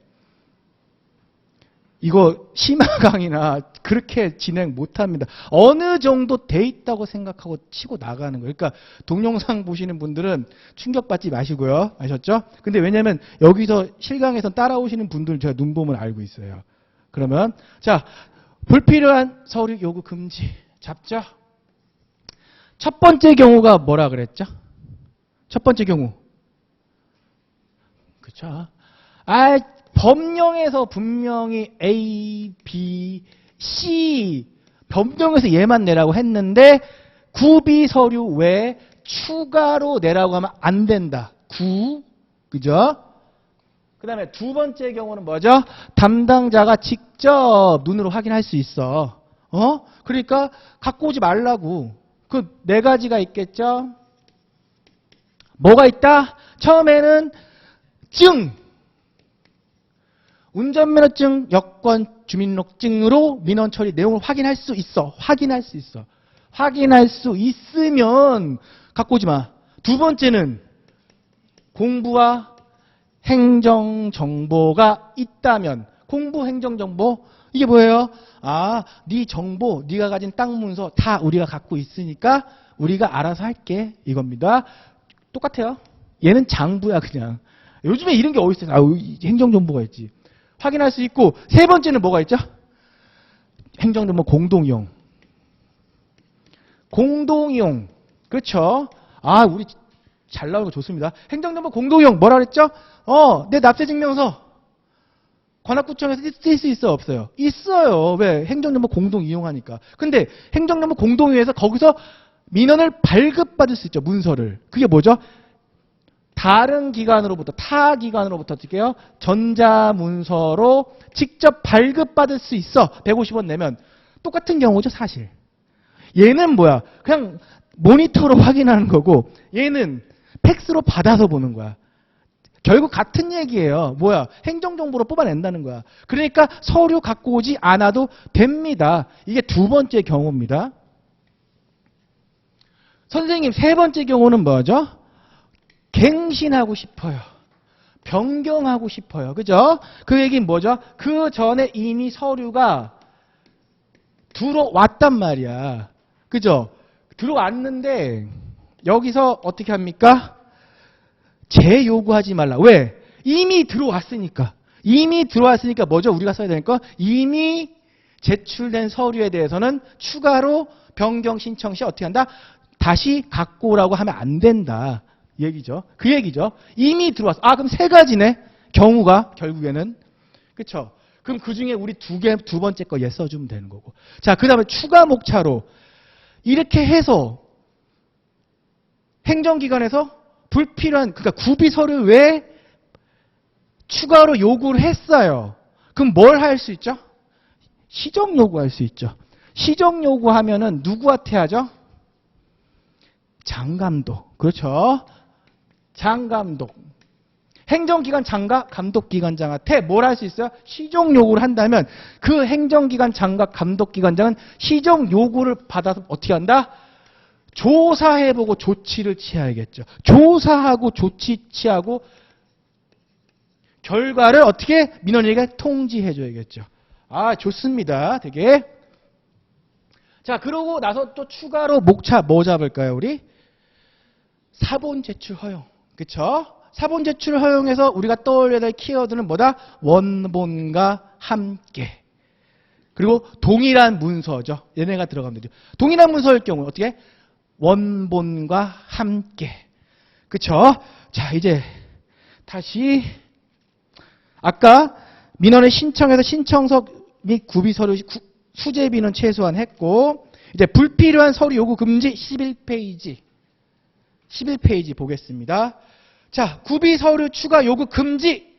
이거 심화 강의나 그렇게 진행 못합니다. 어느 정도 돼 있다고 생각하고 치고 나가는 거예요. 그러니까 동영상 보시는 분들은 충격받지 마시고요. 아셨죠? 근데 왜냐면 여기서 실강에서 따라오시는 분들 제가 눈 보면 알고 있어요. 그러면 자, 불필요한 서류 요구 금지 잡죠? 첫 번째 경우가 뭐라 그랬죠? 첫 번째 경우. 그쵸? 법령에서 분명히 A, B, C 법령에서 얘만 내라고 했는데 구비 서류 외에 추가로 내라고 하면 안 된다. 그죠? 그 다음에 두 번째 경우는 뭐죠? 담당자가 직접 눈으로 확인할 수 있어. 그러니까 갖고 오지 말라고. 그 네 가지가 있겠죠? 뭐가 있다? 처음에는 운전면허증, 여권, 주민등록증으로 민원 처리 내용을 확인할 수 있어. 확인할 수 있으면 갖고 오지 마. 두 번째는 공부와 행정정보가 있다면. 공부, 행정정보 이게 뭐예요? 네 정보, 네가 가진 땅 문서 다 우리가 갖고 있으니까 우리가 알아서 할게 이겁니다. 똑같아요. 얘는 장부야 그냥. 요즘에 이런 게 어디 있어요? 행정정보가 있지. 확인할 수 있고. 세 번째는 뭐가 있죠? 행정정보 공동이용. 그렇죠? 우리 잘 나오는 거 좋습니다. 행정정보 공동이용 뭐라 그랬죠? 내 납세증명서 관악구청에서 쓸 수 있어 없어요? 있어요. 왜? 행정정보 공동 이용하니까. 근데 행정정보 공동이용해서 거기서 민원을 발급받을 수 있죠. 문서를. 그게 뭐죠? 다른 기관으로부터, 타 기관으로부터 어떻게 해요? 전자문서로 직접 발급받을 수 있어. 150원 내면. 똑같은 경우죠, 사실. 얘는 뭐야? 그냥 모니터로 확인하는 거고, 얘는 팩스로 받아서 보는 거야. 결국 같은 얘기예요. 뭐야? 행정정보로 뽑아낸다는 거야. 그러니까 서류 갖고 오지 않아도 됩니다. 이게 두 번째 경우입니다. 선생님 세 번째 경우는 뭐죠? 갱신하고 싶어요. 변경하고 싶어요. 그죠? 그 얘기는 뭐죠? 그 전에 이미 서류가 들어왔단 말이야. 그죠? 들어왔는데 여기서 어떻게 합니까? 재요구하지 말라. 왜? 이미 들어왔으니까. 이미 들어왔으니까 뭐죠? 우리가 써야 되니까 이미 제출된 서류에 대해서는 추가로 변경 신청 시 어떻게 한다? 다시 갖고 오라고 하면 안 된다. 얘기죠. 그 얘기죠. 이미 들어왔어. 아, 그럼 세 가지네. 경우가 결국에는. 그렇죠? 그럼 그 중에 우리 두 번째 거 예 써주면 되는 거고. 자, 그 다음에 추가 목차로 이렇게 해서 행정기관에서 불필요한, 그러니까 구비 서류 외에 추가로 요구를 했어요. 그럼 뭘 할 수 있죠? 시정 요구할 수 있죠. 시정 요구하면은 누구한테 하죠? 장감독. 그렇죠? 장감독. 행정기관 장과 감독기관장한테 뭘 할 수 있어요? 시정 요구를 한다면 그 행정기관 장과 감독기관장은 시정 요구를 받아서 어떻게 한다? 조사해보고 조치를 취해야겠죠. 조사하고 조치 취하고 결과를 어떻게 민원인에게 통지해줘야겠죠. 아, 좋습니다. 되게. 자, 그러고 나서 또 추가로 목차 뭐 잡을까요, 우리? 사본 제출 허용. 그쵸? 사본 제출 허용에서 우리가 떠올려야 될 키워드는 뭐다? 원본과 함께. 그리고 동일한 문서죠. 얘네가 들어가면 되죠. 동일한 문서일 경우 어떻게? 원본과 함께. 그쵸? 자, 이제 다시 아까 민원을 신청해서 신청서 및 구비 서류 수재비는 최소한 했고 이제 불필요한 서류 요구 금지 11페이지. 11페이지 보겠습니다. 자, 구비 서류 추가 요구 금지.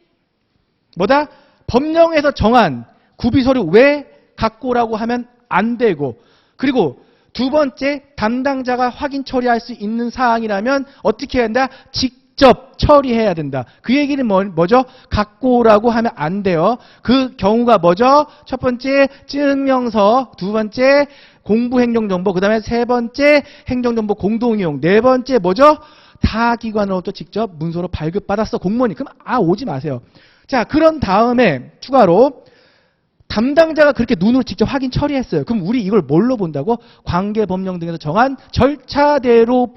뭐다? 법령에서 정한 구비 서류 왜 갖고 오라고 하면 안 되고 그리고 두 번째 담당자가 확인 처리할 수 있는 사항이라면 어떻게 해야 한다? 직접 처리해야 된다. 그 얘기는 뭐죠? 갖고 오라고 하면 안 돼요. 그 경우가 뭐죠? 첫 번째 증명서, 두 번째 공부행정정보, 그 다음에 세 번째 행정정보 공동이용, 네 번째 뭐죠? 타 기관으로부터 직접 문서로 발급받았어. 공무원이. 그럼 오지 마세요. 자, 그런 다음에 추가로 담당자가 그렇게 눈으로 직접 확인 처리했어요. 그럼 우리 이걸 뭘로 본다고? 관계법령 등에서 정한 절차대로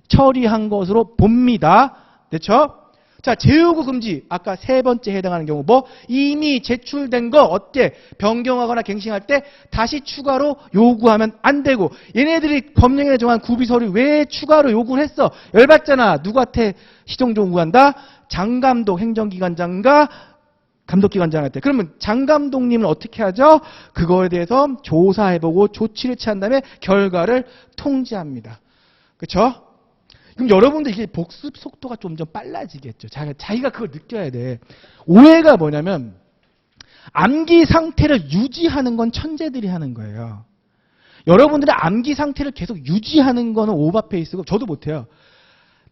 처리한 것으로 봅니다. 됐죠? 자, 재요구 금지. 아까 세 번째 해당하는 경우 뭐? 이미 제출된 거 어때? 변경하거나 갱신할 때 다시 추가로 요구하면 안 되고 얘네들이 법령에 정한 구비 서류 왜 추가로 요구를 했어? 열받잖아. 누구한테 시정 요구한다? 장감독 행정기관장과 감독기관장한테. 그러면 장감독님은 어떻게 하죠? 그거에 대해서 조사해보고 조치를 취한 다음에 결과를 통지합니다. 그렇죠? 그럼 여러분들 이게 복습 속도가 좀 빨라지겠죠. 자기가 그걸 느껴야 돼. 오해가 뭐냐면 암기 상태를 유지하는 건 천재들이 하는 거예요. 여러분들의 암기 상태를 계속 유지하는 거는 오버페이스고 저도 못해요.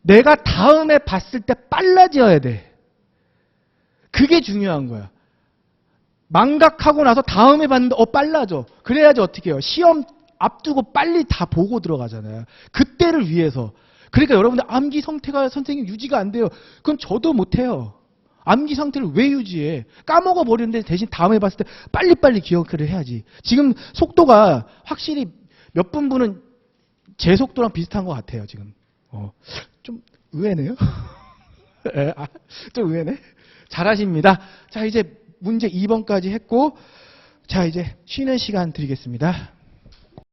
내가 다음에 봤을 때 빨라져야 돼. 그게 중요한 거야. 망각하고 나서 다음에 봤는데 빨라져. 그래야지 어떻게 해요. 시험 앞두고 빨리 다 보고 들어가잖아요. 그때를 위해서. 그러니까 여러분들 암기 상태가 선생님 유지가 안 돼요. 그건 저도 못해요. 암기 상태를 왜 유지해? 까먹어 버리는데 대신 다음에 봤을 때 빨리빨리 기억을 해야지. 지금 속도가 확실히 몇 분은 제 속도랑 비슷한 것 같아요. 지금. 좀 의외네요. 좀 의외네. 잘하십니다. 자, 이제 문제 2번까지 했고 자, 이제 쉬는 시간 드리겠습니다.